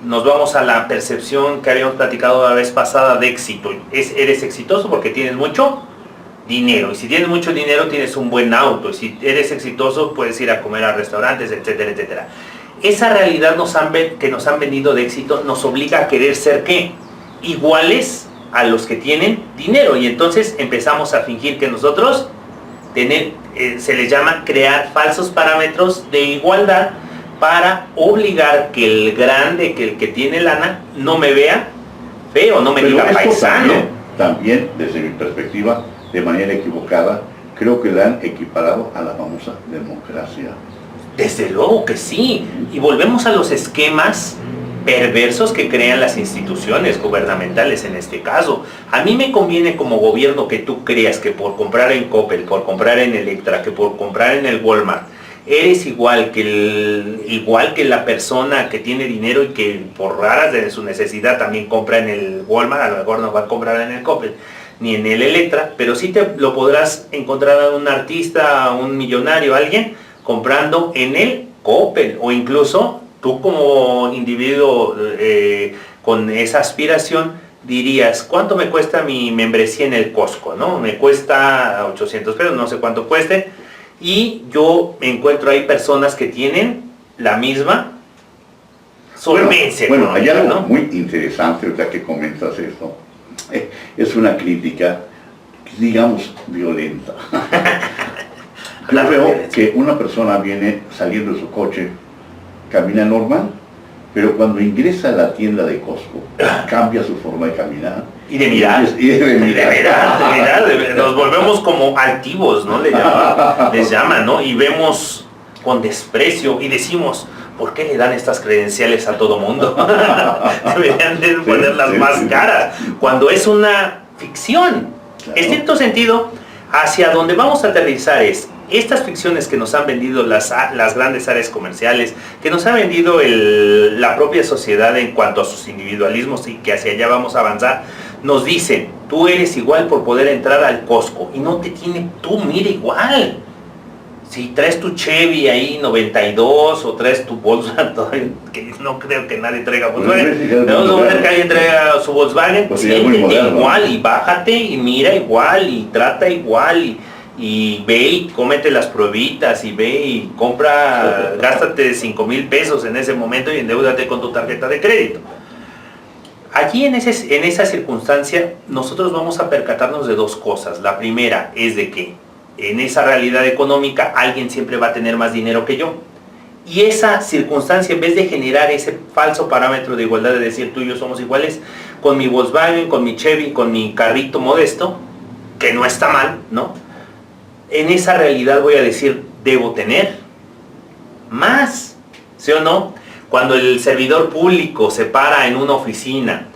Nos vamos a la percepción que habíamos platicado la vez pasada de éxito. Eres exitoso porque tienes mucho dinero, y si tienes mucho dinero tienes un buen auto, y si eres exitoso puedes ir a comer a restaurantes, etcétera, etcétera. Esa realidad que nos han vendido de éxito nos obliga a querer ser ¿qué? Iguales a los que tienen dinero, y entonces empezamos a fingir que nosotros se les llama crear falsos parámetros de igualdad para obligar que el grande, que el que tiene lana, no me vea feo, no me diga paisano. También, desde mi perspectiva, de manera equivocada, creo que la han equiparado a la famosa democracia. Desde luego que sí, y volvemos a los esquemas perversos que crean las instituciones gubernamentales en este caso. A mí me conviene como gobierno que tú creas que por comprar en Coppel, por comprar en Electra, que por comprar en el Walmart, eres igual que la persona que tiene dinero y que por raras de su necesidad también compra en el Walmart. A lo mejor no va a comprar en el Coppel ni en el Electra, pero sí te lo podrás encontrar a un artista, a un millonario, a alguien comprando en el Coppel, o incluso tú como individuo con esa aspiración dirías, ¿cuánto me cuesta mi membresía en el Costco? ¿No? Me cuesta 800 pesos, no sé cuánto cueste, y yo encuentro ahí personas que tienen la misma solvencia. Bueno, hay algo, ¿no?, muy interesante ahorita que comentas esto. Es una crítica, digamos, violenta. Yo veo que una persona viene saliendo de su coche, camina normal, pero cuando ingresa a la tienda de Costco, cambia su forma de caminar. Y de mirar. Nos volvemos como altivos, ¿no? Les llaman, ¿no? Y vemos con desprecio y decimos, ¿por qué le dan estas credenciales a todo mundo? Deberían de ponerlas más caras, cuando es una ficción. Claro. En cierto sentido, hacia donde vamos a aterrizar es, estas ficciones que nos han vendido las grandes áreas comerciales, que nos ha vendido la propia sociedad en cuanto a sus individualismos, y que hacia allá vamos a avanzar, nos dicen, tú eres igual por poder entrar al Costco, y no te tiene, tú mira igual. Si traes tu Chevy ahí 92 o traes tu Volkswagen, que no creo que nadie traiga Volkswagen, vamos a poner que alguien traiga su Volkswagen, pues siéntete igual, y bájate y mira igual y trata igual, y ve y cómete las pruebitas, y ve y compra, gástate 5,000 pesos en ese momento y endeúdate con tu tarjeta de crédito. Allí en esa circunstancia nosotros vamos a percatarnos de dos cosas. La primera es de que en esa realidad económica alguien siempre va a tener más dinero que yo. Y esa circunstancia, en vez de generar ese falso parámetro de igualdad, de decir tú y yo somos iguales, con mi Volkswagen, con mi Chevy, con mi carrito modesto, que no está mal, ¿no? En esa realidad voy a decir, debo tener más, ¿sí o no? Cuando el servidor público se para en una oficina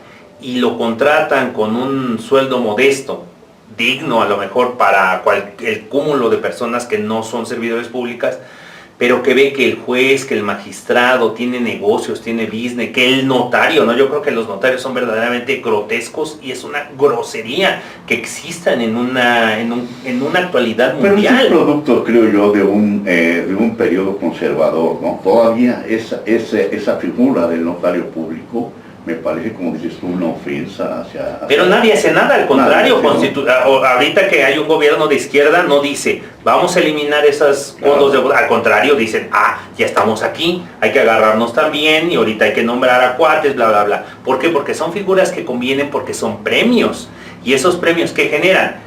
y lo contratan con un sueldo modesto, digno a lo mejor para el cúmulo de personas que no son servidores públicas, pero que ve que el juez, que el magistrado tiene negocios, tiene business, que el notario, ¿no? Yo creo que los notarios son verdaderamente grotescos y es una grosería que existan en una actualidad mundial. Pero es producto, creo yo, de un periodo conservador, ¿no? Todavía esa figura del notario público me parece, como dices tú, una ofensa hacia... Pero nadie hace nada, al contrario. Ahorita que hay un gobierno de izquierda no dice, vamos a eliminar esos fondos de... Al contrario, dicen, ya estamos aquí, hay que agarrarnos también y ahorita hay que nombrar a cuates, bla, bla, bla. ¿Por qué? Porque son figuras que convienen, porque son premios. Y esos premios, ¿qué generan?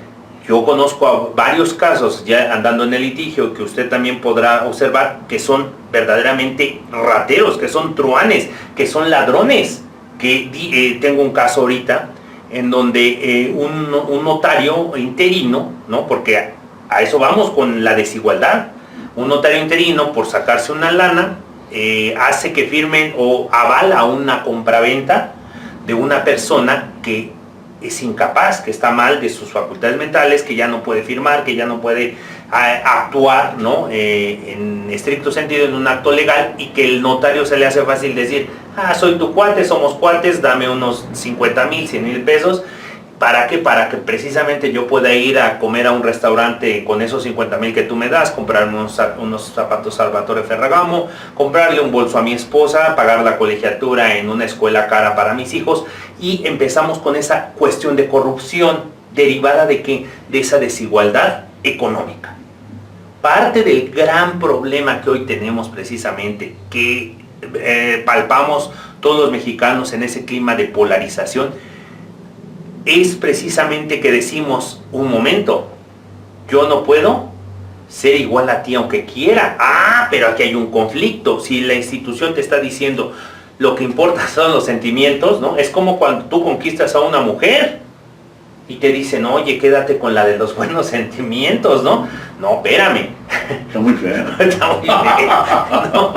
Yo conozco a varios casos, ya andando en el litigio, que usted también podrá observar, que son verdaderamente rateros, que son truanes, que son ladrones. Que tengo un caso ahorita en donde un notario interino, ¿no? Porque a eso vamos con la desigualdad. Un notario interino, por sacarse una lana, hace que firmen o avala una compraventa de una persona que es incapaz, que está mal de sus facultades mentales, que ya no puede firmar, que ya no puede actuar, ¿no? En estricto sentido en un acto legal, y que el notario se le hace fácil decir, soy tu cuate, somos cuates, dame unos 50,000, 100,000 pesos. ¿Para qué? Para que precisamente yo pueda ir a comer a un restaurante con esos 50,000 que tú me das, comprarme unos zapatos Salvatore Ferragamo, comprarle un bolso a mi esposa, pagar la colegiatura en una escuela cara para mis hijos, y empezamos con esa cuestión de corrupción derivada de ¿qué? De esa desigualdad económica. Parte del gran problema que hoy tenemos precisamente, que palpamos todos los mexicanos en ese clima de polarización, es precisamente que decimos, un momento, yo no puedo ser igual a ti aunque quiera. Pero aquí hay un conflicto. Si la institución te está diciendo lo que importa son los sentimientos, ¿no? Es como cuando tú conquistas a una mujer y te dicen, oye, quédate con la de los buenos sentimientos, ¿no? No, espérame. Está muy feo. Está muy feo.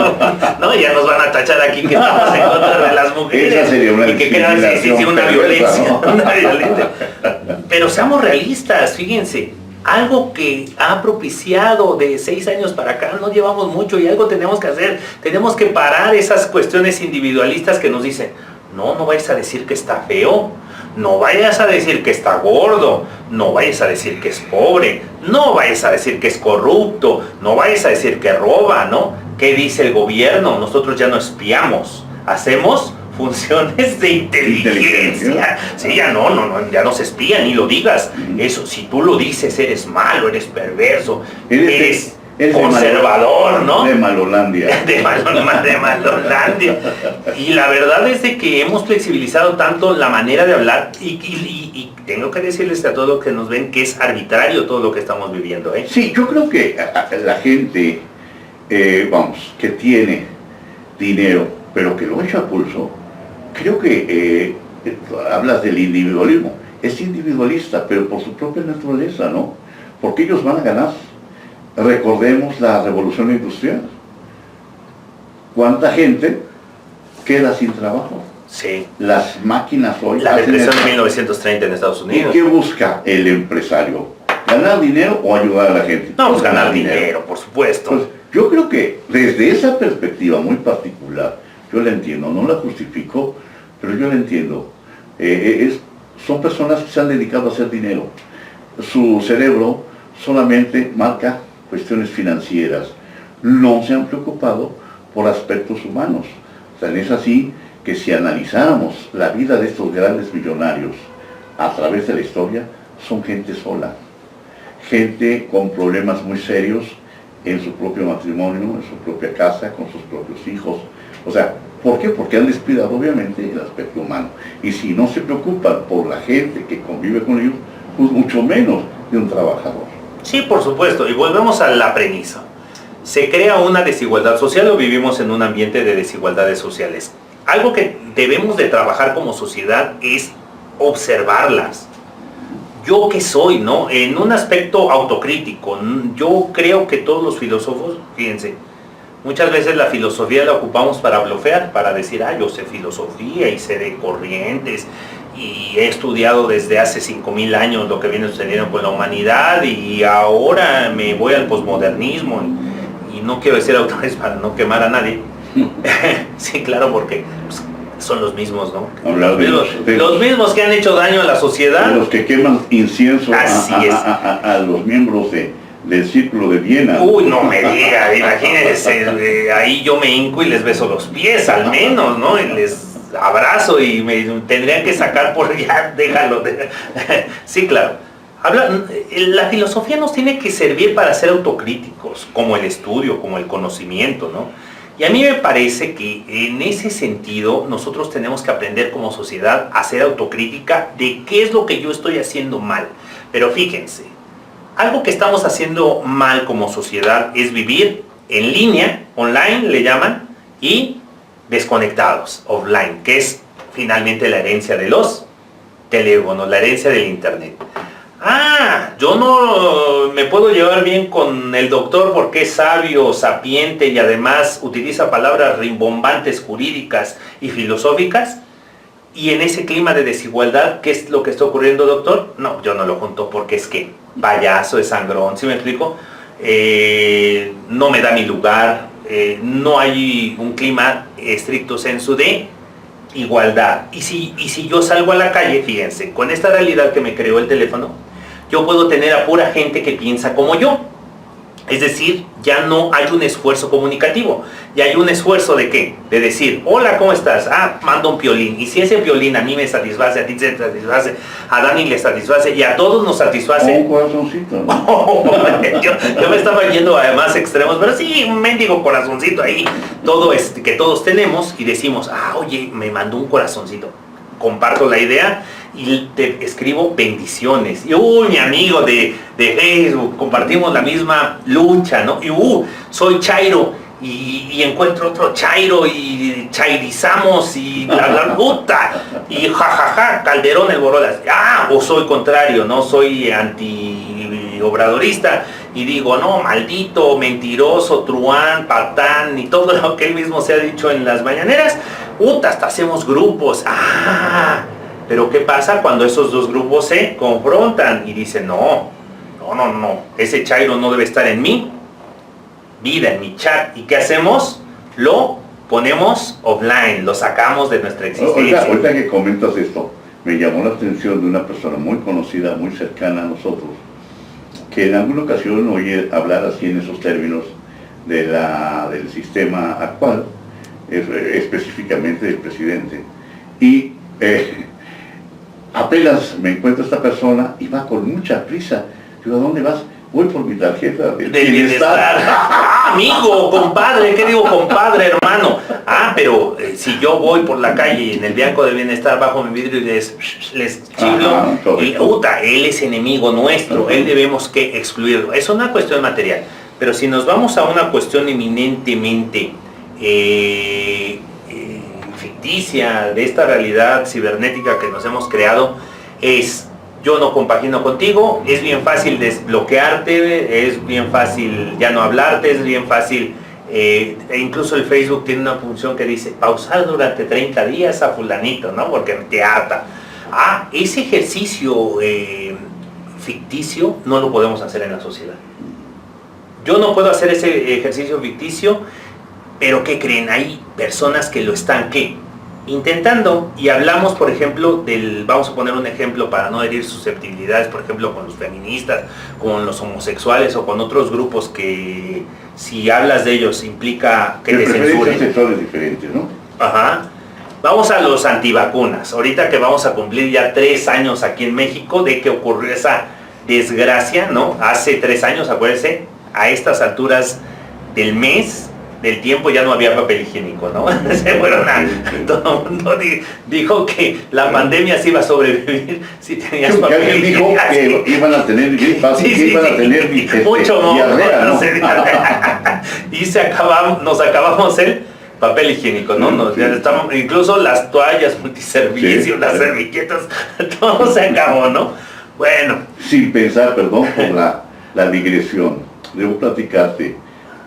No, ya nos van a tachar aquí que estamos en contra de las mujeres. Esa sería una y que queda una violencia, ¿no? una violencia. Pero seamos realistas, fíjense. Algo que ha propiciado de 6 años para acá, no llevamos mucho y algo tenemos que hacer. Tenemos que parar esas cuestiones individualistas que nos dicen, no vayas a decir que está feo, no vayas a decir que está gordo, no vayas a decir que es pobre, no vayas a decir que es corrupto, no vayas a decir que roba, ¿no? ¿Qué dice el gobierno? Nosotros ya no espiamos, hacemos funciones de inteligencia. Sí, ya no se espía, ni lo digas. Eso, si tú lo dices, eres malo, eres perverso, eres conservador, ¿no? De Malolandia. De Malolandia. Y la verdad es de que hemos flexibilizado tanto la manera de hablar y tengo que decirles a todos los que nos ven que es arbitrario todo lo que estamos viviendo, ¿eh? Sí, yo creo que la gente, que tiene dinero, pero que lo echa a pulso, creo que hablas del individualismo. Es individualista, pero por su propia naturaleza, ¿no? Porque ellos van a ganar. Recordemos la revolución industrial. ¿Cuánta gente queda sin trabajo? Sí. Las máquinas hoy... La depresión de 1930 en Estados Unidos. ¿Y qué busca el empresario? ¿Ganar dinero o ayudar a la gente? No, pues ganar dinero, por supuesto. Pues, yo creo que desde esa perspectiva muy particular, yo la entiendo, no la justifico, pero yo la entiendo. Son personas que se han dedicado a hacer dinero. Su cerebro solamente marca cuestiones financieras. No se han preocupado por aspectos humanos. Tan es así que si analizáramos la vida de estos grandes millonarios a través de la historia, son gente sola. Gente con problemas muy serios en su propio matrimonio, en su propia casa, con sus propios hijos. O sea, ¿Por qué? Porque han descuidado obviamente el aspecto humano. Y si no se preocupan por la gente que convive con ellos, pues mucho menos de un trabajador. Sí, por supuesto, y volvemos a la premisa. Se crea una desigualdad social o vivimos en un ambiente de desigualdades sociales. Algo que debemos de trabajar como sociedad es observarlas. ¿Yo qué soy, no? En un aspecto autocrítico, yo creo que todos los filósofos, fíjense, muchas veces la filosofía la ocupamos para blofear, para decir, yo sé filosofía y sé de corrientes y he estudiado desde hace 5000 años lo que viene sucediendo con la humanidad y ahora me voy al posmodernismo y no quiero decir autores para no quemar a nadie. Sí, claro, porque pues, son los mismos, ¿no? Los mismos que han hecho daño a la sociedad. De los que queman incienso a los miembros del Círculo de Viena. Uy, no me diga, imagínense, ahí yo me hinco y les beso los pies al menos, ¿no? Y les abrazo y me tendrían que sacar por ya, déjalo. Sí, claro. La filosofía nos tiene que servir para ser autocríticos, como el estudio, como el conocimiento, ¿no? Y a mí me parece que en ese sentido nosotros tenemos que aprender como sociedad a ser autocrítica de qué es lo que yo estoy haciendo mal. Pero fíjense, algo que estamos haciendo mal como sociedad es vivir en línea, online le llaman, y desconectados, offline, que es finalmente la herencia de los teléfonos, la herencia del internet. Yo no me puedo llevar bien con el doctor porque es sabio, sapiente y además utiliza palabras rimbombantes jurídicas y filosóficas. Y en ese clima de desigualdad, ¿qué es lo que está ocurriendo, doctor? No, yo no lo junto porque es que payaso, es sangrón, ¿sí me explico? No me da mi lugar, no hay un clima estricto sensu de igualdad. Y si yo salgo a la calle, fíjense, con esta realidad que me creó el teléfono, yo puedo tener a pura gente que piensa como yo. Es decir, ya no hay un esfuerzo comunicativo. Ya hay un esfuerzo de ¿qué? De decir, hola, ¿cómo estás? Mando un piolín. Y si ese piolín a mí me satisface, a ti te satisface, a Dani le satisface y a todos nos satisface. Un corazoncito, ¿no? yo me estaba yendo a más extremos, pero sí, un mendigo corazoncito ahí. Todo que todos tenemos y decimos, oye, me mandó un corazoncito. Comparto la idea y te escribo bendiciones. Y mi amigo de Facebook, compartimos la misma lucha, ¿no? Y soy chairo y encuentro otro chairo y chairizamos y bla puta y jajaja, Calderón el Borolas. O soy contrario, no soy anti-obradorista y digo, no, maldito, mentiroso, truán, patán y todo lo que él mismo se ha dicho en las mañaneras. Hasta hacemos grupos. Pero ¿qué pasa cuando esos dos grupos se confrontan y dicen, no, ese chairo no debe estar en mi vida, en mi chat? ¿Y qué hacemos? Lo ponemos offline, lo sacamos de nuestra existencia. Ahorita que comentas esto, me llamó la atención de una persona muy conocida, muy cercana a nosotros, que en alguna ocasión oí hablar así en esos términos del sistema actual, específicamente del presidente. Y apenas me encuentro esta persona y va con mucha prisa. Digo, ¿a dónde vas? Voy por mi tarjeta del bienestar. Amigo, compadre, ¿qué digo compadre, hermano? Pero si yo voy por la calle y en el banco del bienestar bajo mi vidrio y les chiflo, él es enemigo nuestro, él debemos que excluirlo. Es una cuestión material. Pero si nos vamos a una cuestión eminentemente ficticia de esta realidad cibernética que nos hemos creado, yo no compagino contigo, es bien fácil desbloquearte, es bien fácil ya no hablarte, es bien fácil, incluso el Facebook tiene una función que dice pausar durante 30 días a fulanito, ¿no? Porque te harta. Ese ejercicio ficticio no lo podemos hacer en la sociedad. Yo no puedo hacer ese ejercicio ficticio, pero ¿qué creen? Hay personas que lo están, intentando, y hablamos, por ejemplo, vamos a poner un ejemplo para no herir susceptibilidades, por ejemplo, con los feministas, con los homosexuales o con otros grupos que si hablas de ellos implica que te censuren. Sexuales diferentes, ¿no? Vamos a los antivacunas. Ahorita que vamos a cumplir ya 3 años aquí en México de que ocurrió esa desgracia, ¿no? Hace 3 años, acuérdense, a estas alturas del mes, del tiempo ya no había papel higiénico, ¿no? Se fueron todo el mundo dijo que la pandemia se iba a sobrevivir si tenías papel higiénico. Dijo que iban a tener gripas, que iban a tener mucho diarrea, ¿no? Y nos acabamos el papel higiénico, ¿no? Ya estamos, incluso las toallas multiservicios, las servilletas, todo se acabó, ¿no? Bueno. Sin pensar, perdón por la digresión, debo platicarte.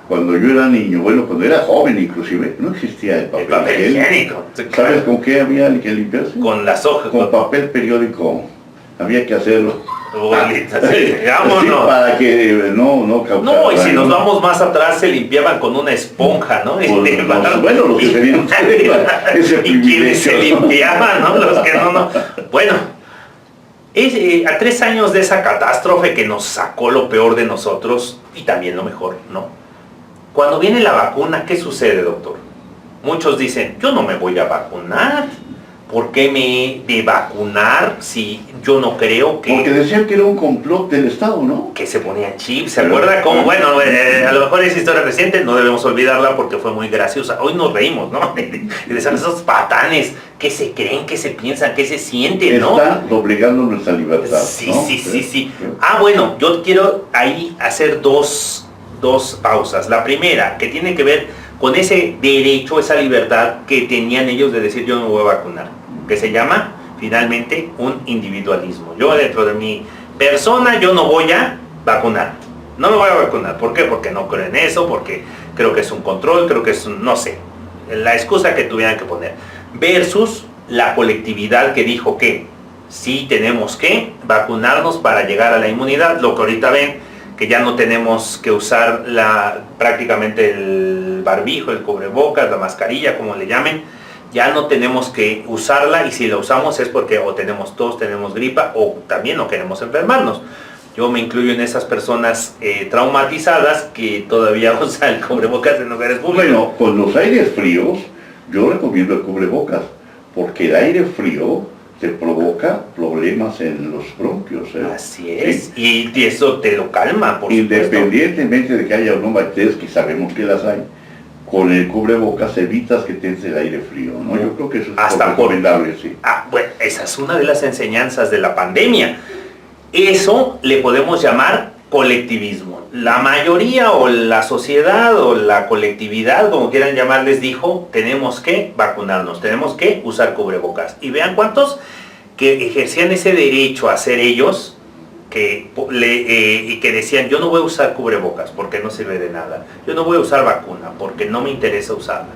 Cuando yo era niño, bueno, cuando era joven inclusive, no existía el papel higiénico. ¿Sabes con qué había que limpiarse? Con las hojas. Con papel periódico. Había que hacerlo. Bolita, sí, sí, para que no causara. No, y si nos vamos más atrás se limpiaban con una esponja, ¿no? Bueno, los que tenían ese privilegio. Y quienes se limpiaban, ¿no? Los que no. Bueno, a 3 años de esa catástrofe que nos sacó lo peor de nosotros y también lo mejor, ¿no? Cuando viene la vacuna, ¿qué sucede, doctor? Muchos dicen, yo no me voy a vacunar. ¿Por qué me de vacunar si yo no creo que... Porque decían que era un complot del Estado, ¿no? Que se ponían chips, ¿se acuerda cómo? Bueno, a lo mejor es historia reciente, no debemos olvidarla porque fue muy graciosa. Hoy nos reímos, ¿no? Y decían esos patanes, ¿qué se creen, qué se piensan, qué se sienten, no? Están doblegando nuestra libertad, Sí, ¿no? sí. Ah, bueno, yo quiero ahí hacer dos pausas. La primera, que tiene que ver con ese derecho, esa libertad que tenían ellos de decir yo no me voy a vacunar, que se llama finalmente un individualismo. Yo dentro de mi persona yo no voy a vacunar, no me voy a vacunar. ¿Por qué? Porque no creo en eso, porque creo que es un control, creo que es un, no sé, la excusa que tuvieran que poner, versus la colectividad que dijo que sí tenemos que vacunarnos para llegar a la inmunidad, lo que ahorita ven que ya no tenemos que usar prácticamente el barbijo, el cubrebocas, la mascarilla, como le llamen, ya no tenemos que usarla y si la usamos es porque o tenemos tos, tenemos gripa o también no queremos enfermarnos. Yo me incluyo en esas personas traumatizadas que todavía usan el cubrebocas en lugares públicos. Bueno, con los aires fríos, yo recomiendo el cubrebocas, porque el aire frío te provoca problemas en los bronquios. Así es, ¿sí? Y eso te lo calma, por independientemente de que haya o no bacterias, que sabemos que las hay, con el cubrebocas evitas que tengas el aire frío, ¿no? Yo creo que eso es recomendable, sí. Bueno, esa es una de las enseñanzas de la pandemia. Eso le podemos llamar colectivismo. La mayoría o la sociedad o la colectividad, como quieran llamarles, dijo, tenemos que vacunarnos, tenemos que usar cubrebocas. Y vean cuántos que ejercían ese derecho a ser ellos, y que decían, yo no voy a usar cubrebocas porque no sirve de nada, yo no voy a usar vacuna porque no me interesa usarla.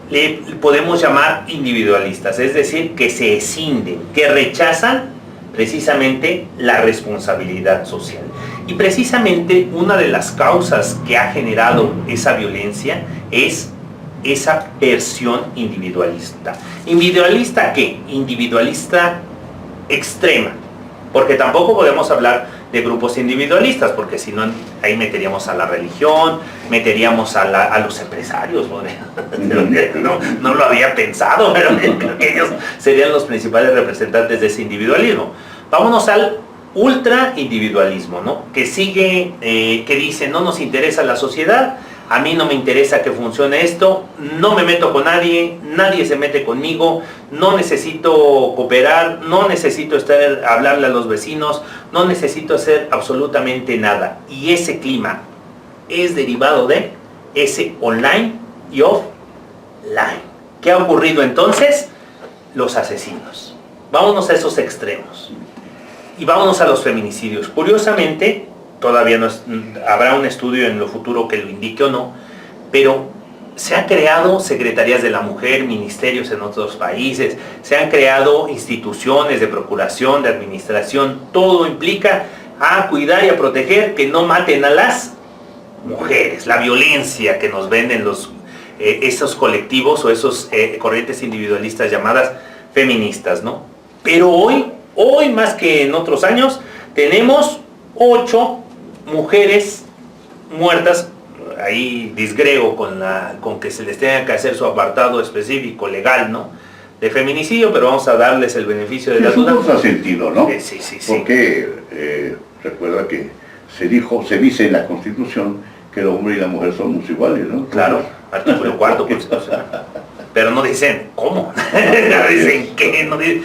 Le podemos llamar individualistas, es decir, que se escinden, que rechazan precisamente la responsabilidad social. Y precisamente una de las causas que ha generado esa violencia es esa versión individualista. ¿Individualista qué? Individualista extrema. Porque tampoco podemos hablar de grupos individualistas, porque si no, ahí meteríamos a la religión, meteríamos a los empresarios. No lo había pensado, pero creo que ellos serían los principales representantes de ese individualismo. Vámonos al ultra individualismo, ¿no? Que sigue, que dice, no nos interesa la sociedad, a mí no me interesa que funcione esto, no me meto con nadie, nadie se mete conmigo, no necesito cooperar, no necesito hablarle a los vecinos, no necesito hacer absolutamente nada. Y ese clima es derivado de ese online y offline. ¿Qué ha ocurrido entonces? Los asesinos. Vámonos a esos extremos. Y vámonos a los feminicidios. Curiosamente, todavía habrá un estudio en lo futuro que lo indique o no, pero se han creado secretarías de la mujer, ministerios en otros países, se han creado instituciones de procuración, de administración, todo implica a cuidar y a proteger que no maten a las mujeres, la violencia que nos venden esos colectivos o esos corrientes individualistas llamadas feministas, ¿no? Pero hoy más que en otros años, tenemos 8 mujeres muertas, ahí disgrego con que se les tenga que hacer su apartado específico legal, ¿no? De feminicidio, pero vamos a darles el beneficio de la duda. Es un sentido, ¿no? Sí. Porque recuerda que se dice en la Constitución que el hombre y la mujer somos iguales, ¿no? Claro, artículo 4 constitucional. Pero no dicen cómo, no dicen qué, no dicen,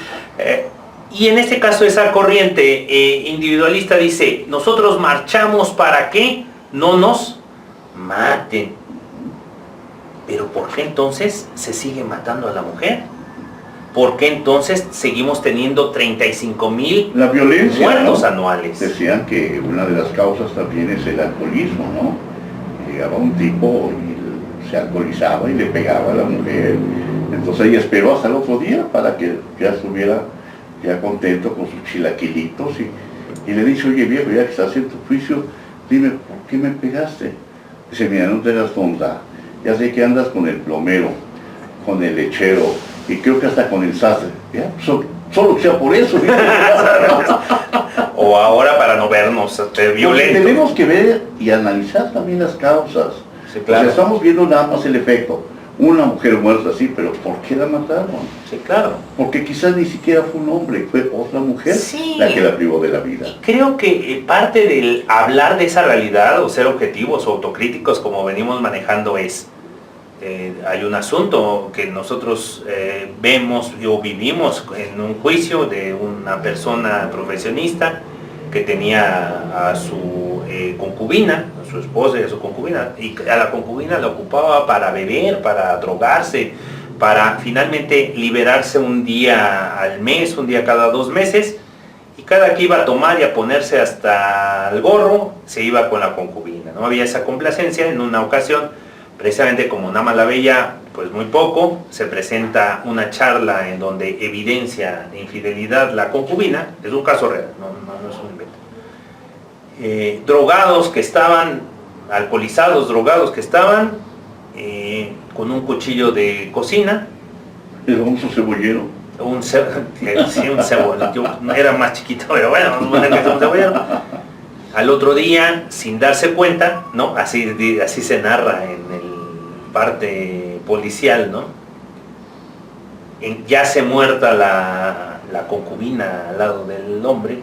y en este caso esa corriente individualista dice, nosotros marchamos para que no nos maten. Pero ¿por qué entonces se sigue matando a la mujer? ¿Por qué entonces seguimos teniendo 35,000 la violencia, muertos, ¿no? anuales? Decían que una de las causas también es el alcoholismo, ¿no? Llegaba un tipo y se alcoholizaba y le pegaba a la mujer. Entonces ella esperó hasta el otro día para que ya estuviera ya contento con sus chilaquilitos y le dice, oye viejo, ya que estás en tu juicio, dime, ¿por qué me pegaste? Dice, mira, no te das tonta, ya sé que andas con el plomero, con el lechero, y creo que hasta con el sastre, ¿ya? Solo que sea por eso. O ahora para no vernos violentos. Tenemos que ver y analizar también las causas. Sí, claro. O sea, estamos viendo nada más el efecto. Una mujer muerta, sí, pero ¿por qué la mataron? Sí, claro. Porque quizás ni siquiera fue un hombre, fue otra mujer la que la privó de la vida. Y creo que parte del hablar de esa realidad o ser objetivos o autocríticos como venimos manejando es, hay un asunto que nosotros vemos o vivimos en un juicio de una persona profesionista que tenía a su concubina, a su esposa y a su concubina, y a la concubina la ocupaba para beber, para drogarse, para finalmente liberarse un día al mes, un día cada 2 meses, y cada que iba a tomar y a ponerse hasta el gorro, se iba con la concubina. No había esa complacencia. En una ocasión, precisamente como Nama la veía pues muy poco, se presenta una charla en donde evidencia de infidelidad la concubina, es un caso real, no es un invento. Drogados que estaban, alcoholizados, drogados que estaban, con un cuchillo de cocina. El famoso cebollero. Un cebollero, yo era más chiquito, pero bueno, vamos a poner que es un cebollero. Al otro día, sin darse cuenta, ¿no? Así se narra en el parte policial, ¿no? Yace muerta la concubina al lado del hombre,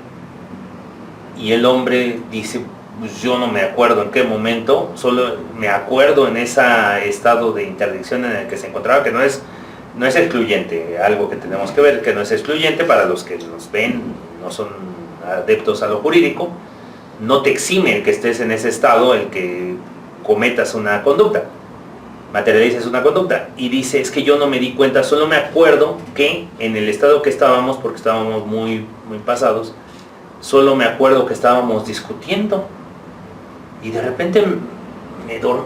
y el hombre dice, pues yo no me acuerdo en qué momento, solo me acuerdo en ese estado de interdicción en el que se encontraba, que no es excluyente, algo que tenemos que ver, que no es excluyente para los que nos ven, no son adeptos a lo jurídico, no te exime el que estés en ese estado, el que cometas una conducta, materialices una conducta, y dice, es que yo no me di cuenta, solo me acuerdo que en el estado que estábamos, porque estábamos muy, muy pasados, solo me acuerdo que estábamos discutiendo, y de repente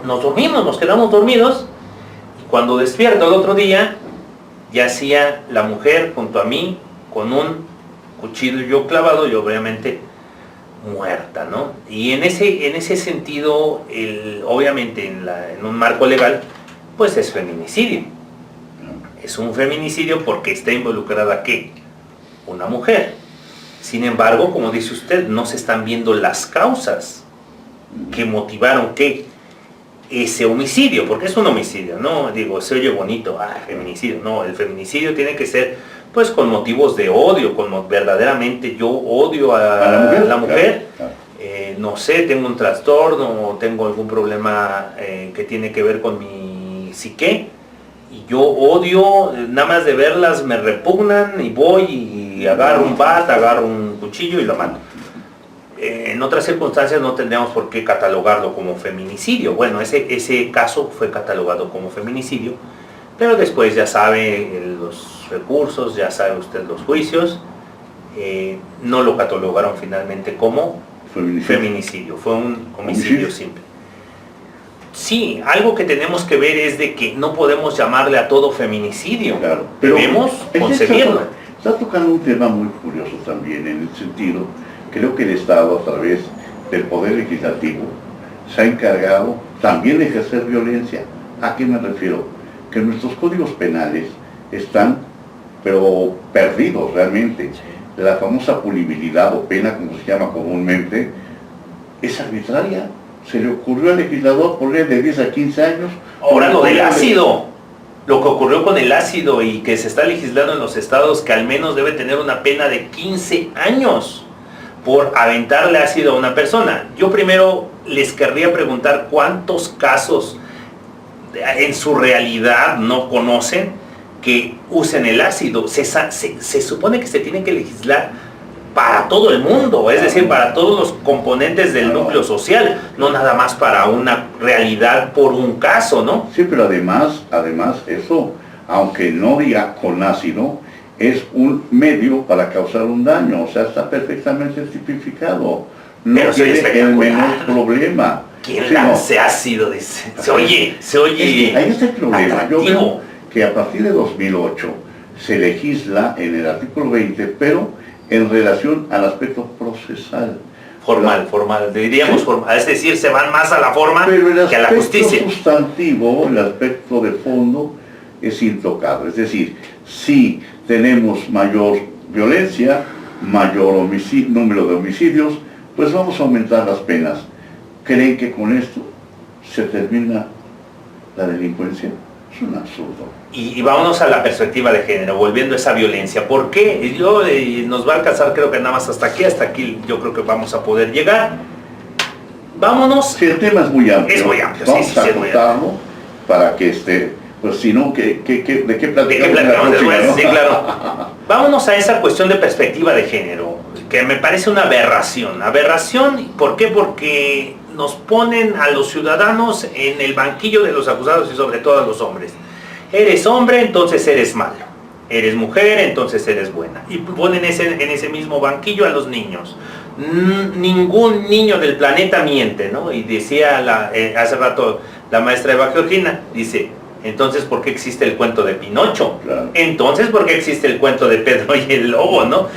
nos dormimos, nos quedamos dormidos, y cuando despierto el otro día, yacía la mujer junto a mí, con un cuchillo clavado, y obviamente muerta, ¿no? Y en ese sentido, obviamente en un marco legal, pues es feminicidio. Es un feminicidio porque está involucrada, ¿qué? Una mujer. Sin embargo, como dice usted, no se están viendo las causas que motivaron que ese homicidio, porque es un homicidio, no digo, se oye bonito, feminicidio, no, el feminicidio tiene que ser pues con motivos de odio, verdaderamente yo odio a la mujer, claro. No sé, tengo un trastorno o tengo algún problema que tiene que ver con mi psique, y yo odio, nada más de verlas me repugnan, y voy y agarro un bat, agarro un cuchillo y lo mato. En otras circunstancias no tendríamos por qué catalogarlo como feminicidio. Bueno, ese caso fue catalogado como feminicidio, pero después ya sabe los recursos, ya sabe usted los juicios, no lo catalogaron finalmente como feminicidio, fue un homicidio simple. Sí, algo que tenemos que ver es de que no podemos llamarle a todo feminicidio, claro, pero debemos concebirlo. Está tocando un tema muy curioso también, en el sentido, creo que el Estado a través del Poder Legislativo se ha encargado también de ejercer violencia. ¿A qué me refiero? Que nuestros códigos penales están, pero perdidos realmente. La famosa punibilidad o pena, como se llama comúnmente, es arbitraria. Se le ocurrió al legislador poner de 10 a 15 años. Ahora lo del ácido, lo que ocurrió con el ácido y que se está legislando en los estados, que al menos debe tener una pena de 15 años por aventarle ácido a una persona. Yo primero les querría preguntar cuántos casos en su realidad no conocen que usen el ácido. Se supone que se tiene que legislar para todo el mundo, es decir, para todos los componentes del núcleo social, no nada más para una realidad por un caso, ¿no? Sí, pero además eso, aunque no diga con ácido, es un medio para causar un daño, o sea, está perfectamente tipificado. No pero tiene el menor problema. ¿Quién lance ácido? Dice. Se oye. Ahí está el problema. Atractivo. Yo veo que a partir de 2008 se legisla en el artículo 20, pero en relación al aspecto procesal. Formal, diríamos formal, es decir, se van más a la forma que a la justicia. El aspecto sustantivo, el aspecto de fondo, es intocable. Es decir, si tenemos mayor violencia, mayor número de homicidios, pues vamos a aumentar las penas. ¿Creen que con esto se termina la delincuencia? Es un absurdo. Y vámonos a la perspectiva de género, volviendo a esa violencia. ¿Por qué? Nos va a alcanzar, creo que nada más hasta aquí yo creo que vamos a poder llegar. Vámonos. Sí, el tema es muy amplio. Es muy amplio, vamos a acotarlo para que pues si no, ¿de qué platicamos? Después? Sí, claro. Vámonos a esa cuestión de perspectiva de género, que me parece una aberración. Aberración, ¿por qué? Porque nos ponen a los ciudadanos en el banquillo de los acusados y sobre todo a los hombres. Eres hombre, entonces eres malo. Eres mujer, entonces eres buena. Y ponen en ese mismo banquillo a los niños. Ningún niño del planeta miente, ¿no? Y decía hace rato la maestra Eva Georgina, dice, entonces ¿por qué existe el cuento de Pinocho? Claro. Entonces ¿por qué existe el cuento de Pedro y el Lobo, no?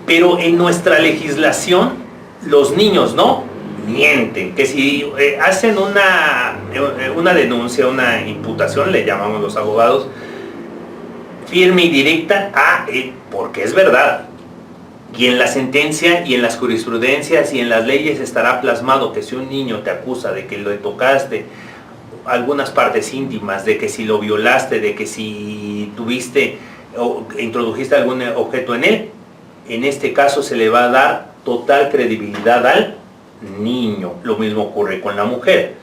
Pero en nuestra legislación, los niños, ¿no? Mienten, que si hacen una denuncia, una imputación, le llamamos los abogados, firme y directa, porque es verdad. Y en la sentencia y en las jurisprudencias y en las leyes estará plasmado que si un niño te acusa de que lo tocaste algunas partes íntimas, de que si lo violaste, de que si tuviste o introdujiste algún objeto en él, en este caso se le va a dar total credibilidad al niño. Lo mismo ocurre con la mujer.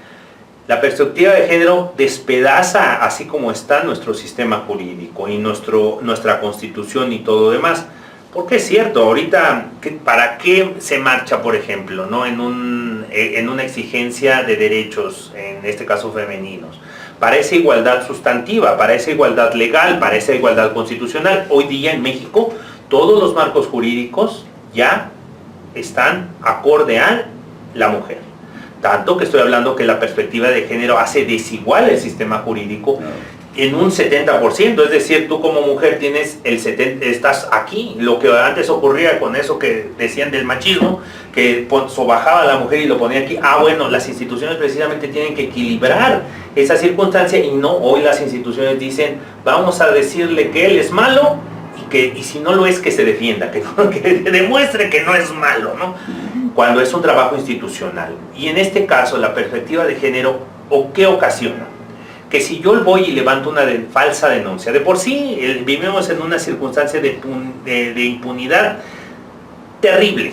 La perspectiva de género despedaza, así como está nuestro sistema jurídico y nuestra constitución y todo demás. Porque es cierto, ahorita, ¿para qué se marcha, por ejemplo, ¿no? en una exigencia de derechos, en este caso femeninos? Para esa igualdad sustantiva, para esa igualdad legal, para esa igualdad constitucional. Hoy día en México, todos los marcos jurídicos ya están acorde a la mujer. Tanto que estoy hablando que la perspectiva de género hace desigual el sistema jurídico en un 70%, es decir, tú como mujer tienes estás aquí. Lo que antes ocurría con eso que decían del machismo, que sobajaba a la mujer y lo ponía aquí, bueno, las instituciones precisamente tienen que equilibrar esa circunstancia y no, hoy las instituciones dicen, vamos a decirle que él es malo y si no lo es, que se defienda, que demuestre que no es malo, ¿no? Cuando es un trabajo institucional. Y en este caso, la perspectiva de género, ¿o qué ocasiona? Que si yo voy y levanto una falsa denuncia, de por sí vivimos en una circunstancia de impunidad terrible,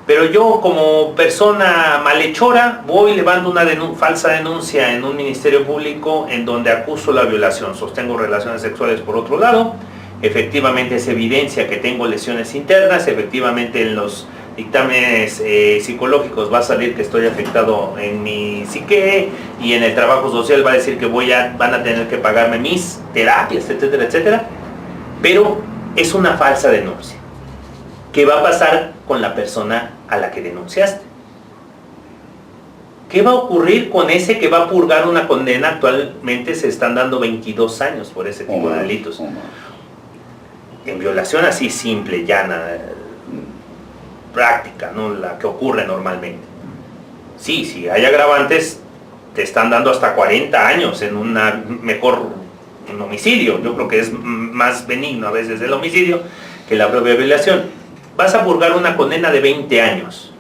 pero yo como persona malhechora voy y levanto una falsa denuncia en un ministerio público en donde acuso la violación, sostengo relaciones sexuales por otro lado, efectivamente se evidencia que tengo lesiones internas, efectivamente en los dictámenes psicológicos va a salir que estoy afectado en mi psique y en el trabajo social va a decir que van a tener que pagarme mis terapias, etcétera, etcétera, pero es una falsa denuncia. ¿Qué va a pasar con la persona a la que denunciaste? ¿Qué va a ocurrir con ese que va a purgar una condena? Actualmente se están dando 22 años por ese tipo de delitos. En violación así simple, llana, práctica, ¿no? La que ocurre normalmente. Sí, si hay agravantes, te están dando hasta 40 años en un homicidio. Yo creo que es más benigno a veces el homicidio que la propia violación. Vas a purgar una condena de 20 años.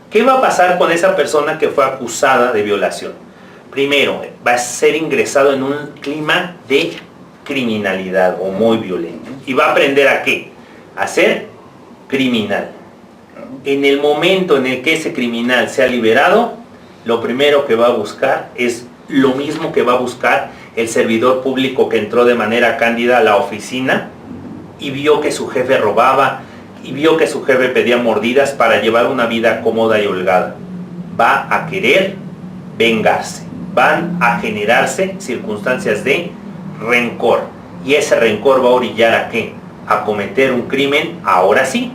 ¿Qué va a pasar con esa persona que fue acusada de violación? Primero, va a ser ingresado en un clima de criminalidad o muy violento. Y va a aprender a ¿qué? A ser criminal. En el momento en el que ese criminal sea liberado, lo primero que va a buscar es lo mismo que va a buscar el servidor público que entró de manera cándida a la oficina y vio que su jefe robaba y vio que su jefe pedía mordidas para llevar una vida cómoda y holgada. Va a querer vengarse, van a generarse circunstancias de rencor, y ese rencor va a orillar ¿a qué? A cometer un crimen, ahora sí,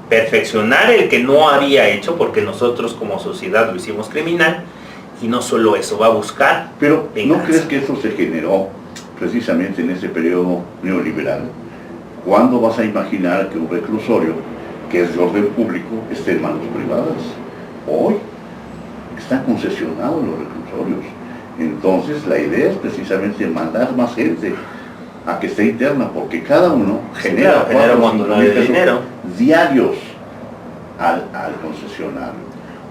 perfeccionar el que no había hecho, porque nosotros como sociedad lo hicimos criminal, y no solo eso, va a buscar Pero venganza. ¿no crees que eso se generó precisamente en ese periodo neoliberal? ¿Cuándo vas a imaginar que un reclusorio, que es de orden público, esté en manos privadas? Hoy están concesionados los reclusorios. Entonces la idea es precisamente mandar más gente a que esté interna, porque cada uno genera un montón de dinero diarios al concesionario.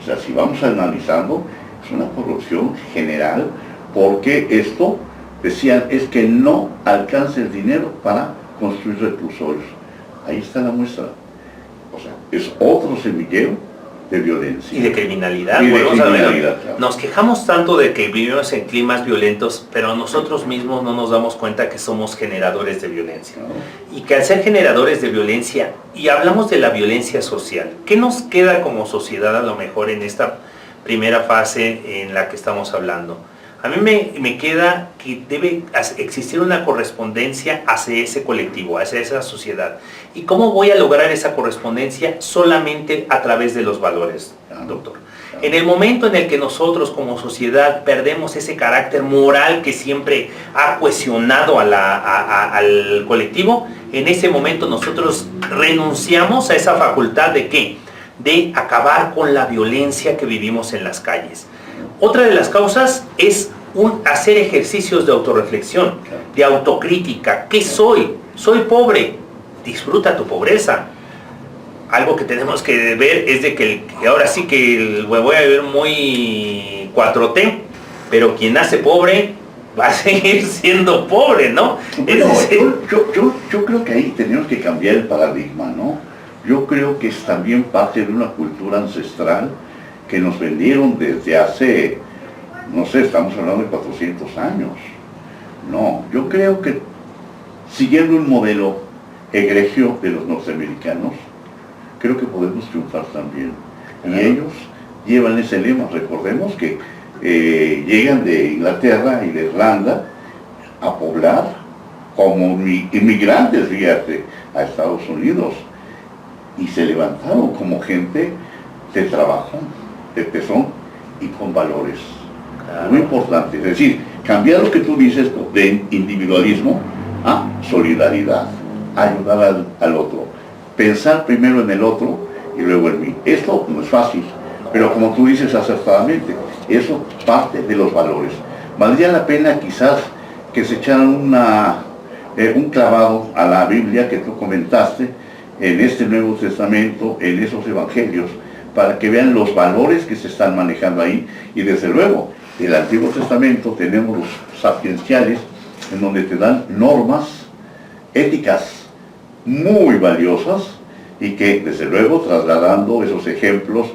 O sea, si vamos analizando, es una corrupción general, porque esto, decían, es que no alcanza el dinero para construir reclusorios. Ahí está la muestra. O sea, es otro semillero de violencia. Y de criminalidad. Y de criminalidad, claro. Nos quejamos tanto de que vivimos en climas violentos, pero nosotros mismos no nos damos cuenta que somos generadores de violencia. ¿No? Y que al ser generadores de violencia, y hablamos de la violencia social, ¿qué nos queda como sociedad a lo mejor en esta primera fase en la que estamos hablando? A mí me queda que debe existir una correspondencia hacia ese colectivo, hacia esa sociedad. ¿Y cómo voy a lograr esa correspondencia? Solamente a través de los valores, doctor. En el momento en el que nosotros como sociedad perdemos ese carácter moral que siempre ha cohesionado al colectivo, en ese momento nosotros renunciamos a esa facultad de ¿qué? De acabar con la violencia que vivimos en las calles. Otra de las causas es hacer ejercicios de autorreflexión, de autocrítica. ¿Qué soy? Soy pobre. Disfruta tu pobreza. Algo que tenemos que ver es de que ahora sí que voy a vivir muy 4T, pero quien nace pobre va a seguir siendo pobre, ¿no? Bueno, yo creo que ahí tenemos que cambiar el paradigma, ¿no? Yo creo que es también parte de una cultura ancestral que nos vendieron desde hace, no sé, estamos hablando de 400 años. No, yo creo que siguiendo un modelo egregio de los norteamericanos, creo que podemos triunfar también. Y ellos llevan ese lema. Recordemos que llegan de Inglaterra y de Irlanda a poblar como inmigrantes, fíjate, a Estados Unidos. Y se levantaron como gente de trabajo, de tesón y con valores. Claro. Muy importante. Es decir, cambiar lo que tú dices de individualismo a solidaridad, ayudar al otro. Pensar primero en el otro y luego en mí. Esto no es fácil, pero como tú dices acertadamente, eso parte de los valores. Valdría la pena quizás que se echaran un clavado a la Biblia que tú comentaste, en este Nuevo Testamento, en esos evangelios, para que vean los valores que se están manejando ahí. Y desde luego, en el Antiguo Testamento tenemos los sapienciales, en donde te dan normas éticas muy valiosas y que desde luego trasladando esos ejemplos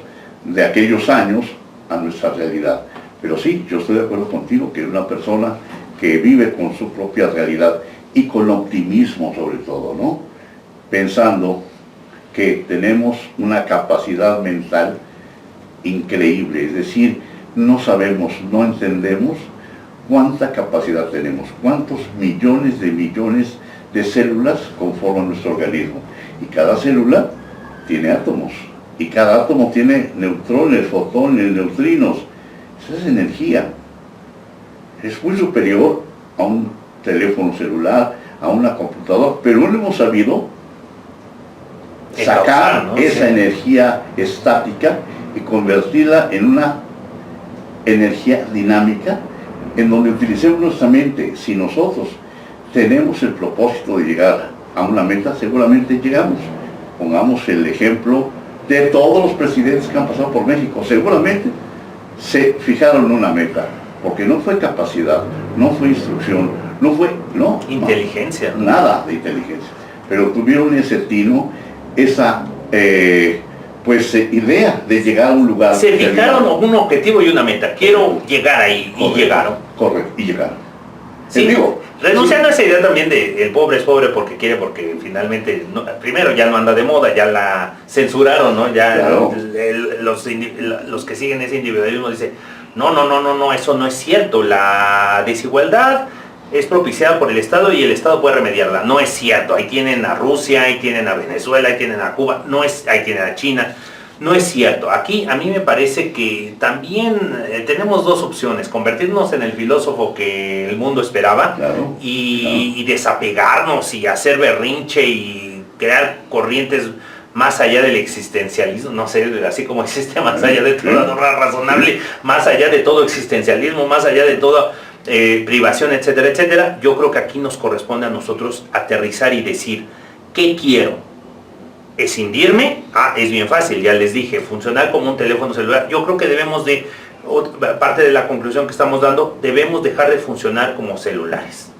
de aquellos años a nuestra realidad. Pero sí, yo estoy de acuerdo contigo que es una persona que vive con su propia realidad y con optimismo sobre todo, ¿no? Pensando que tenemos una capacidad mental increíble, es decir, no sabemos, no entendemos cuánta capacidad tenemos, cuántos millones de células conforman nuestro organismo. Y cada célula tiene átomos, y cada átomo tiene neutrones, fotones, neutrinos. Esa es energía. Es muy superior a un teléfono celular, a una computadora, pero no hemos sabido sacar, ¿no?, esa energía estática y convertirla en una energía dinámica en donde utilicemos nuestra mente. Si nosotros tenemos el propósito de llegar a una meta, seguramente llegamos. Pongamos el ejemplo de todos los presidentes que han pasado por México. Seguramente se fijaron en una meta, porque no fue capacidad, no fue instrucción, no fue inteligencia, nada de inteligencia, pero tuvieron ese tino, esa idea de llegar a un lugar. Se fijaron un objetivo y una meta. Quiero llegar ahí, correcto, y llegaron. Correcto, y llegaron. Sí, digo, renunciando a esa idea también de el pobre es pobre porque quiere, porque finalmente, primero ya no anda de moda, ya la censuraron, ¿no? Ya claro. los que siguen ese individualismo dicen, no, eso no es cierto. La desigualdad es propiciada por el Estado y el Estado puede remediarla. No es cierto. Ahí tienen a Rusia, ahí tienen a Venezuela, ahí tienen a Cuba, ahí tienen a China. No es cierto. Aquí a mí me parece que también tenemos dos opciones: convertirnos en el filósofo que el mundo esperaba, claro, y desapegarnos y hacer berrinche y crear corrientes más allá del existencialismo, no sé, así como existe más allá de todo razonable, más allá de todo existencialismo, más allá de toda privación, etcétera, etcétera. Yo creo que aquí nos corresponde a nosotros aterrizar y decir, ¿qué quiero? ¿Escindirme? Es bien fácil, ya les dije, funcionar como un teléfono celular. Yo creo que debemos de, parte de la conclusión que estamos dando, debemos dejar de funcionar como celulares.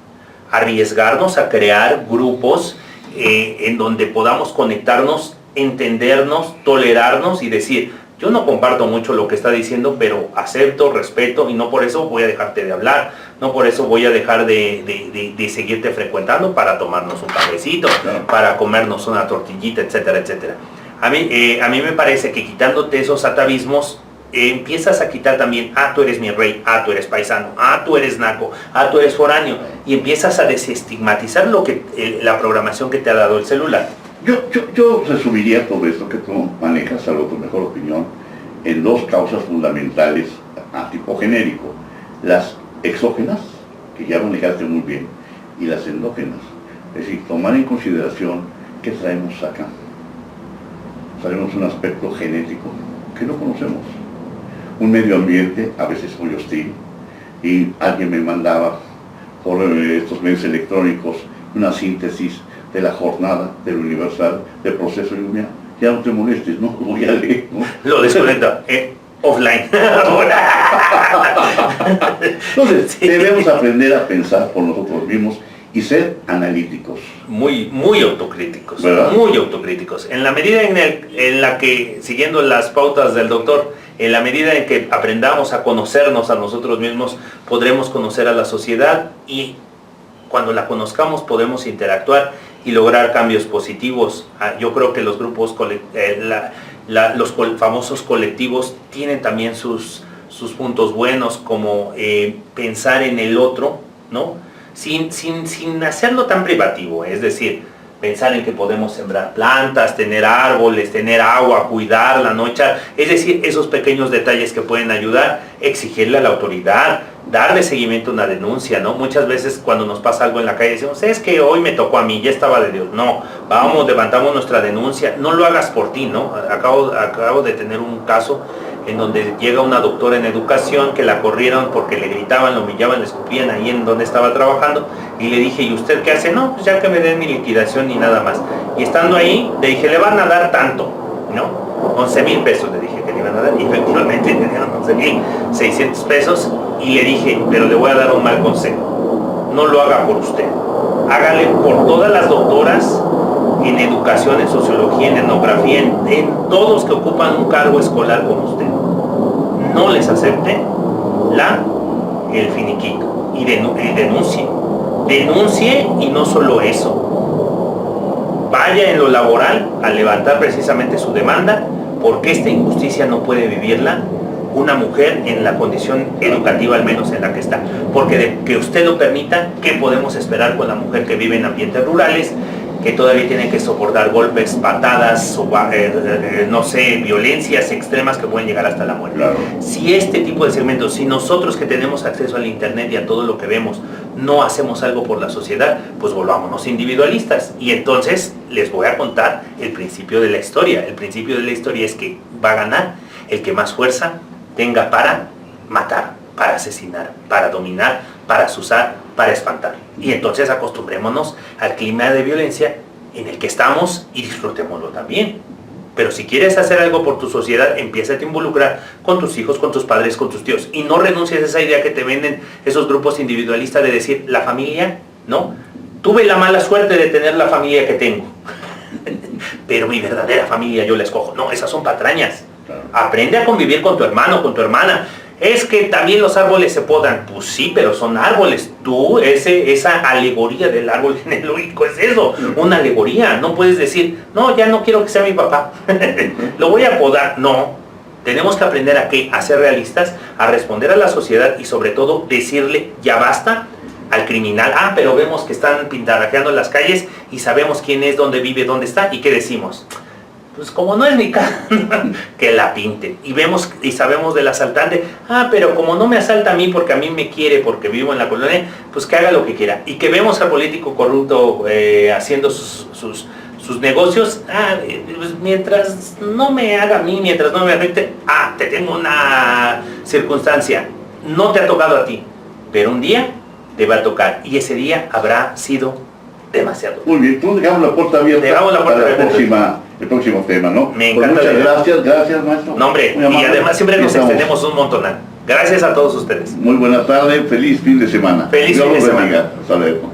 Arriesgarnos a crear grupos en donde podamos conectarnos, entendernos, tolerarnos y decir, yo no comparto mucho lo que está diciendo, pero acepto, respeto, y no por eso voy a dejarte de hablar, no por eso voy a dejar de seguirte frecuentando para tomarnos un cafecito, claro, para comernos una tortillita, etcétera, etcétera. A mí me parece que quitándote esos atavismos, empiezas a quitar también, tú eres mi rey, tú eres paisano, tú eres naco, tú eres foráneo, y empiezas a desestigmatizar la programación que te ha dado el celular. Yo resumiría todo esto que tú manejas, a tu mejor opinión, en dos causas fundamentales a tipo genérico: las exógenas, que ya manejaste muy bien, y las endógenas. Es decir, tomar en consideración qué traemos acá. Traemos un aspecto genético que no conocemos, un medio ambiente a veces muy hostil, y alguien me mandaba por estos medios electrónicos una síntesis de la jornada del Universal, del proceso de Lumia. Ya no te molestes, ¿no? Voy a leer, ¿no? Lo desconecta, offline. Entonces, sí, debemos aprender a pensar por nosotros mismos y ser analíticos. Muy autocríticos, ¿verdad? Muy autocríticos. En la medida en la que, siguiendo las pautas del doctor, en la medida en que aprendamos a conocernos a nosotros mismos, podremos conocer a la sociedad, y cuando la conozcamos podemos interactuar y lograr cambios positivos. Yo creo que los grupos, los famosos colectivos tienen también sus puntos buenos, como pensar en el otro, ¿no? Sin hacerlo tan privativo, es decir, pensar en que podemos sembrar plantas, tener árboles, tener agua, cuidarla, no echar, es decir, esos pequeños detalles que pueden ayudar, exigirle a la autoridad, darle seguimiento a una denuncia, ¿no? Muchas veces cuando nos pasa algo en la calle decimos, es que hoy me tocó a mí, ya estaba de Dios. No, vamos, levantamos nuestra denuncia, no lo hagas por ti, ¿no? Acabo de tener un caso en donde llega una doctora en educación que la corrieron porque le gritaban, le humillaban, le escupían ahí en donde estaba trabajando, y le dije, ¿y usted qué hace? No, pues ya que me den mi liquidación y nada más. Y estando ahí, le dije, le van a dar tanto, ¿no? 11,000 pesos le dije que le iban a dar, y efectivamente le dieron 11,600 pesos, y le dije, pero le voy a dar un mal consejo, no lo haga por usted, hágale por todas las doctoras en educación, en sociología, en etnografía, en todos que ocupan un cargo escolar como usted. No les acepte el finiquito y denuncie. Denuncie, y no solo eso. Vaya en lo laboral a levantar precisamente su demanda, porque esta injusticia no puede vivirla una mujer en la condición educativa, al menos en la que está. Porque de que usted lo permita, ¿qué podemos esperar con la mujer que vive en ambientes rurales, que todavía tiene que soportar golpes, patadas, no sé, violencias extremas que pueden llegar hasta la muerte? Claro. Si este tipo de segmentos, si nosotros que tenemos acceso al internet y a todo lo que vemos, no hacemos algo por la sociedad, pues volvámonos individualistas. Y entonces les voy a contar el principio de la historia. El principio de la historia es que va a ganar el que más fuerza tenga para matar, para asesinar, para dominar, para azuzar, para espantar. Y entonces acostumbrémonos al clima de violencia en el que estamos y disfrutémoslo también. Pero si quieres hacer algo por tu sociedad, empieza a involucrar con tus hijos, con tus padres, con tus tíos. Y no renuncies a esa idea que te venden esos grupos individualistas de decir, la familia, ¿no? Tuve la mala suerte de tener la familia que tengo. pero mi verdadera familia yo la escojo. No, esas son patrañas. Claro. Aprende a convivir con tu hermano, con tu hermana. Es que también los árboles se podan. Pues sí, pero son árboles. Esa alegoría del árbol genealógico es eso, una alegoría. No puedes decir, no, ya no quiero que sea mi papá. Lo voy a podar. No. Tenemos que aprender a qué, a ser realistas, a responder a la sociedad y sobre todo decirle, ya basta al criminal. Ah, pero vemos que están pintarrajeando las calles y sabemos quién es, dónde vive, dónde está. ¿Y qué decimos? Pues como no es mi casa, que la pinten. Y vemos y sabemos del asaltante, ah, pero como no me asalta a mí porque a mí me quiere, porque vivo en la colonia, pues que haga lo que quiera. Y que vemos al político corrupto haciendo sus negocios, pues mientras no me haga a mí, mientras no me afecte, te tengo una circunstancia, no te ha tocado a ti, pero un día te va a tocar y ese día habrá sido demasiado. Muy bien, entonces dejamos la puerta abierta, dejamos la puerta para el próximo tema, ¿no? Me pues encanta. Muchas gracias, maestro. No, hombre, y además siempre nos extendemos un montón. Gracias a todos ustedes. Muy buena tarde, feliz fin de semana. Feliz fin de semana. Hasta luego.